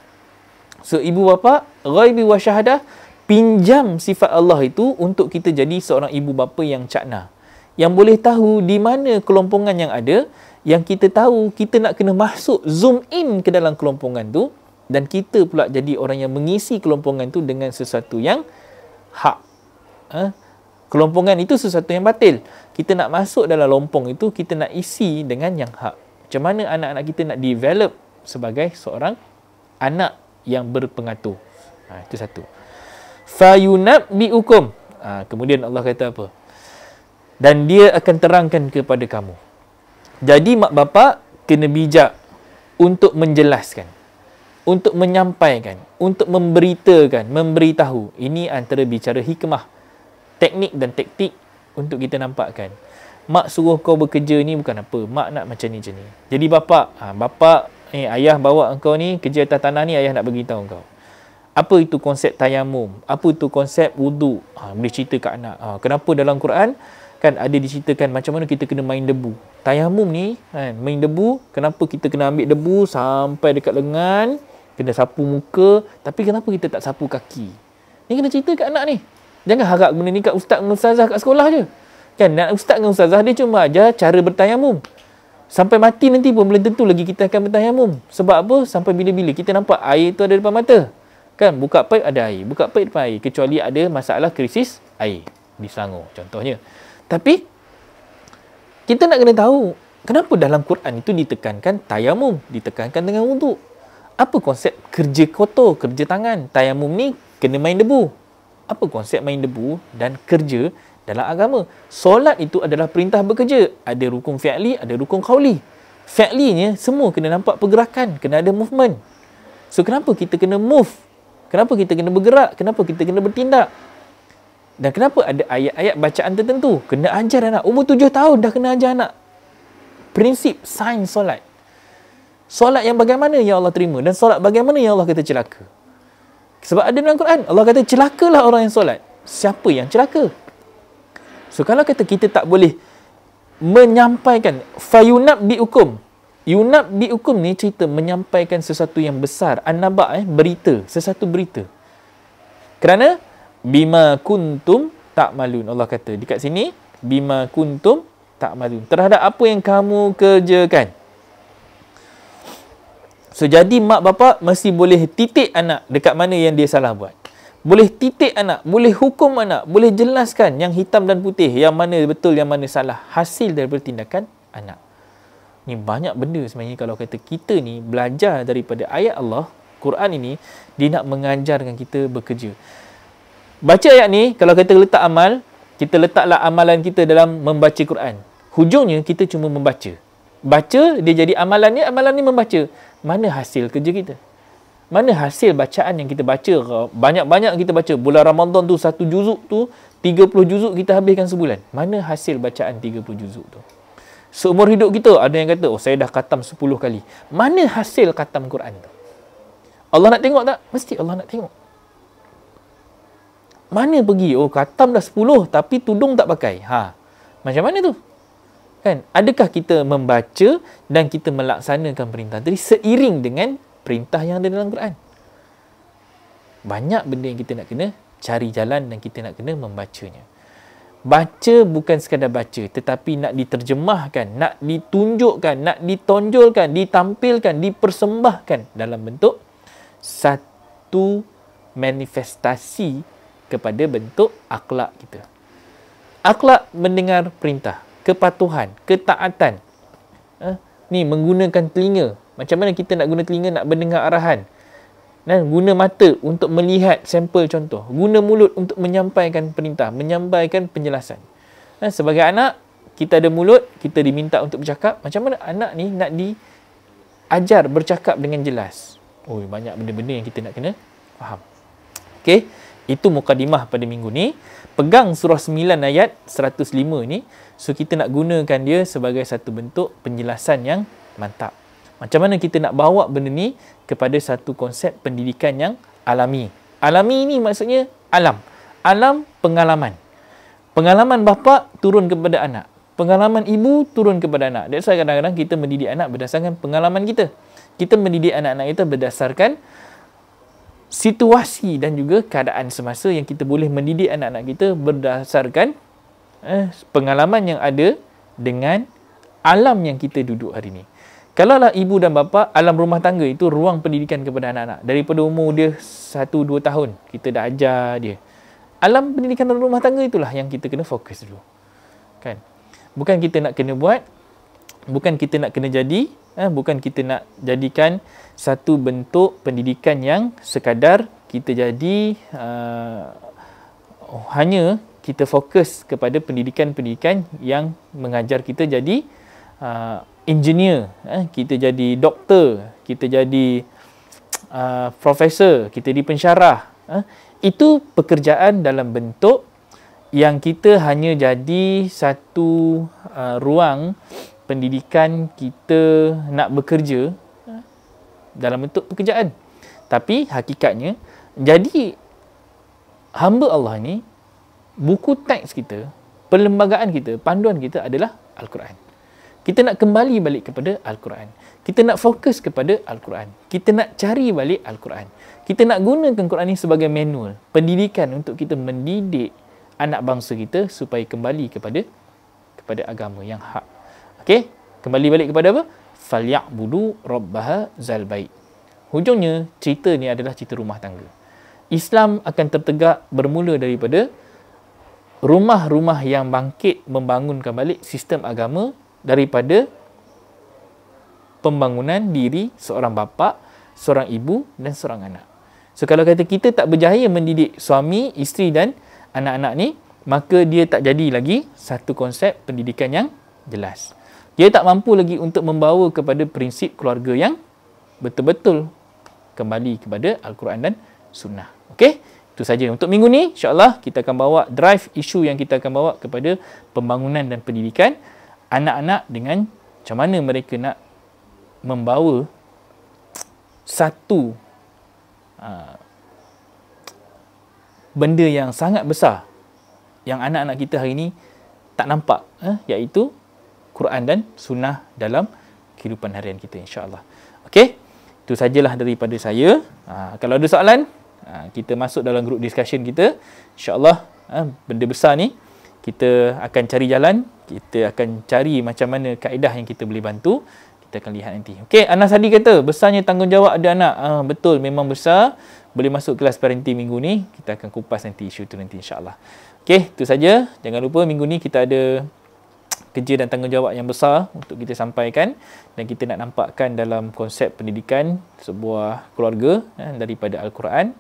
Speaker 1: So, ibu bapa, ghaibi wa syahadah, pinjam sifat Allah itu untuk kita jadi seorang ibu bapa yang cakna. Yang boleh tahu di mana kelompongan yang ada, yang kita tahu kita nak kena masuk, zoom in ke dalam kelompongan tu, dan kita pula jadi orang yang mengisi kelompongan tu dengan sesuatu yang hak. Kelompongan itu sesuatu yang batil. Kita nak masuk dalam lompong itu, kita nak isi dengan yang hak. Macam mana anak-anak kita nak develop sebagai seorang anak yang berpengatur. Itu satu. Fayunabbi'ukum. Kemudian Allah kata apa? Dan dia akan terangkan kepada kamu. Jadi mak bapak kena bijak untuk menjelaskan, untuk menyampaikan, untuk memberitakan, memberitahu. Ini antara bicara hikmah, teknik dan taktik untuk kita nampakkan. Mak suruh kau bekerja ni bukan apa. Mak nak macam ni, macam ni. Jadi bapak, ayah bawa engkau ni kerja atas tanah ni, ayah nak beritahu engkau. Apa itu konsep tayamum? Apa itu konsep wuduk? Boleh cerita kat anak. Kenapa dalam Quran kan ada diceritakan macam mana kita kena main debu. Tayamum ni, main debu, kenapa kita kena ambil debu sampai dekat lengan, kena sapu muka, tapi kenapa kita tak sapu kaki? Ni kena cerita kat anak ni. Jangan harap benda ni kat ustaz dengan ustazah kat sekolah je. Kan, ustaz dengan ustazah dia cuma ajar cara bertayamum. Sampai mati nanti pun belum tentu lagi kita akan bertayamum. Sebab apa? Sampai bila-bila kita nampak air tu ada depan mata. Kan, buka paip ada air, buka paip depan air. Kecuali ada masalah krisis air di Selangor contohnya. Tapi kita nak kena tahu kenapa dalam Quran itu ditekankan tayamum, ditekankan dengan wuduk. Apa konsep kerja kotor, kerja tangan? Tayamum ni kena main debu. Apa konsep main debu dan kerja dalam agama? Solat itu adalah perintah bekerja. Ada rukun fi'li, ada rukun qawli. Fi'linya semua kena nampak pergerakan, kena ada movement. So kenapa kita kena move? Kenapa kita kena bergerak? Kenapa kita kena bertindak? Dan kenapa ada ayat-ayat bacaan tertentu? Kena ajar anak. Umur 7 tahun dah kena ajar anak. Prinsip sains solat. Solat yang bagaimana yang Allah terima dan solat bagaimana yang Allah kata celaka. Sebab ada dalam Quran, Allah kata celakalah orang yang solat. Siapa yang celaka? So kalau kata kita tak boleh menyampaikan fayunabbi'ukum. Yunabbi'ukum ni cerita menyampaikan sesuatu yang besar. An-naba' berita, sesuatu berita. Kerana bima kuntum ta'malun. Allah kata dekat sini bima kuntum ta'malun. Terhadap apa yang kamu kerjakan. So jadi mak bapak mesti boleh titik anak dekat mana yang dia salah buat. Boleh titik anak, boleh hukum anak, boleh jelaskan yang hitam dan putih, yang mana betul, yang mana salah. Hasil daripada tindakan anak. Ni banyak benda sebenarnya kalau kata kita ni belajar daripada ayat Allah, Quran ini, dia nak mengajarkan kita bekerja. Baca ayat ni, kalau kita letak amal, kita letaklah amalan kita dalam membaca Quran. Hujungnya kita cuma membaca. Baca, dia jadi amalan ni membaca. Mana hasil kerja kita? Mana hasil bacaan yang kita baca? Banyak-banyak kita baca. Bulan Ramadan tu, 1 juzuk tu, 30 juzuk kita habiskan sebulan. Mana hasil bacaan 30 juzuk tu? Seumur hidup kita, ada yang kata, oh saya dah khatam 10 kali. Mana hasil khatam Quran tu? Allah nak tengok tak? Mesti Allah nak tengok. Mana pergi? Oh, khatam dah 10 tapi tudung tak pakai. Macam mana tu? Kan? Adakah kita membaca dan kita melaksanakan perintah tadi seiring dengan perintah yang ada dalam Quran? Banyak benda yang kita nak kena cari jalan dan kita nak kena membacanya. Baca bukan sekadar baca, tetapi nak diterjemahkan, nak ditunjukkan, nak ditonjolkan, ditampilkan, dipersembahkan dalam bentuk satu manifestasi kepada bentuk akhlak kita. Akhlak mendengar perintah, kepatuhan, ketaatan. Ni menggunakan telinga. Macam mana kita nak guna telinga nak mendengar arahan. Dan guna mata untuk melihat sampel contoh. Guna mulut untuk menyampaikan perintah, menyampaikan penjelasan. Sebagai anak, kita ada mulut, kita diminta untuk bercakap. Macam mana anak ni nak diajar bercakap dengan jelas? Oh, banyak benda-benda yang kita nak kena faham. Okey, itu mukadimah pada minggu ni. Pegang surah 9 ayat 105 ni. So, kita nak gunakan dia sebagai satu bentuk penjelasan yang mantap. Macam mana kita nak bawa benda ni kepada satu konsep pendidikan yang alami. Alami ni maksudnya alam. Alam pengalaman. Pengalaman bapa turun kepada anak. Pengalaman ibu turun kepada anak. That's why kadang-kadang kita mendidik anak berdasarkan pengalaman kita. Kita mendidik anak-anak kita berdasarkan situasi dan juga keadaan semasa yang kita boleh mendidik anak-anak kita berdasarkan pengalaman yang ada dengan alam yang kita duduk hari ni. Kalaulah ibu dan bapa, alam rumah tangga itu ruang pendidikan kepada anak-anak. Daripada umur dia 1-2 tahun, kita dah ajar dia. Alam pendidikan dalam rumah tangga itulah yang kita kena fokus dulu. Kan? Bukan kita nak kena buat, bukan kita nak kena jadi, bukan kita nak jadikan satu bentuk pendidikan yang sekadar kita jadi hanya kita fokus kepada pendidikan-pendidikan yang mengajar kita jadi engineer, kita jadi doktor, kita jadi profesor, kita jadi pensyarah. Itu pekerjaan dalam bentuk yang kita hanya jadi satu ruang pendidikan kita nak bekerja dalam bentuk pekerjaan. Tapi hakikatnya, jadi hamba Allah ni, buku teks kita, perlembagaan kita, panduan kita adalah Al-Quran. Kita nak kembali balik kepada Al-Quran. Kita nak fokus kepada Al-Quran. Kita nak cari balik Al-Quran. Kita nak gunakan Quran ini sebagai manual pendidikan untuk kita mendidik anak bangsa kita supaya kembali kepada agama yang hak. Okey, kembali balik kepada apa? Falyabudu rabbaha zal bait. Hujungnya cerita ni adalah cerita rumah tangga. Islam akan tertegak bermula daripada rumah-rumah yang bangkit membangunkan balik sistem agama daripada pembangunan diri seorang bapa, seorang ibu dan seorang anak. So kalau kata kita tak berjaya mendidik suami, isteri dan anak-anak ni, maka dia tak jadi lagi satu konsep pendidikan yang jelas. Dia tak mampu lagi untuk membawa kepada prinsip keluarga yang betul-betul kembali kepada Al-Quran dan Sunnah. Okey? Itu saja untuk minggu ni. InsyaAllah kita akan bawa drive isu yang kita akan bawa kepada pembangunan dan pendidikan anak-anak dengan macam mana mereka nak membawa satu benda yang sangat besar yang anak-anak kita hari ini tak nampak, iaitu Quran dan Sunnah dalam kehidupan harian kita, insya-Allah. Okey, itu sajalah daripada saya. Kalau ada soalan, kita masuk dalam group discussion kita. InsyaAllah benda besar ni kita akan cari jalan, kita akan cari macam mana kaedah yang kita boleh bantu. Kita akan lihat nanti. Okey, Anas Hadi kata, besarnya tanggungjawab ada anak. Betul, memang besar. Boleh masuk kelas parenting minggu ni. Kita akan kupas nanti isu tu nanti, insyaAllah. Okey, itu saja. Jangan lupa minggu ni kita ada kerja dan tanggungjawab yang besar untuk kita sampaikan. Dan kita nak nampakkan dalam konsep pendidikan sebuah keluarga daripada Al-Quran,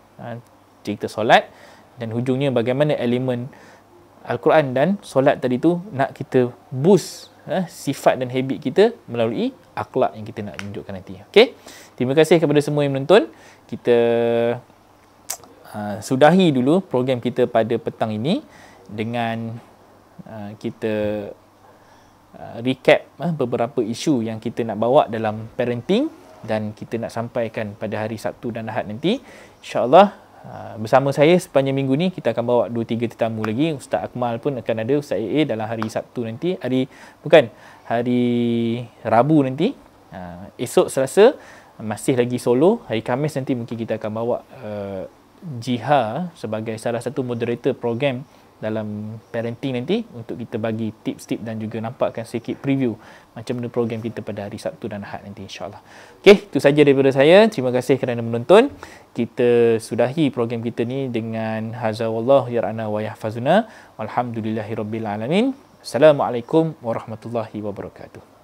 Speaker 1: cerita solat. Dan hujungnya bagaimana elemen Al-Quran dan solat tadi tu nak kita boost sifat dan habit kita melalui akhlak yang kita nak tunjukkan nanti. Okey. Terima kasih kepada semua yang menonton. Kita sudahi dulu program kita pada petang ini dengan kita recap beberapa isu yang kita nak bawa dalam parenting dan kita nak sampaikan pada hari Sabtu dan Ahad nanti. InsyaAllah bersama saya sepanjang minggu ni kita akan bawa 2-3 tetamu lagi. Ustaz Akmal pun akan ada, Ustaz AA dalam hari Sabtu nanti, hari Rabu nanti. Esok Selasa masih lagi solo. Hari Khamis nanti mungkin kita akan bawa Jiha sebagai salah satu moderator program dalam parenting nanti untuk kita bagi tips-tips dan juga nampakkan sedikit preview macam mana program kita pada hari Sabtu dan Ahad nanti, insyaAllah. Okey, itu saja daripada saya. Terima kasih kerana menonton. Kita sudahi program kita ni dengan hadza wallahu yar'ana wa yahfazuna. Walhamdulillahirabbil alamin. Assalamualaikum warahmatullahi wabarakatuh.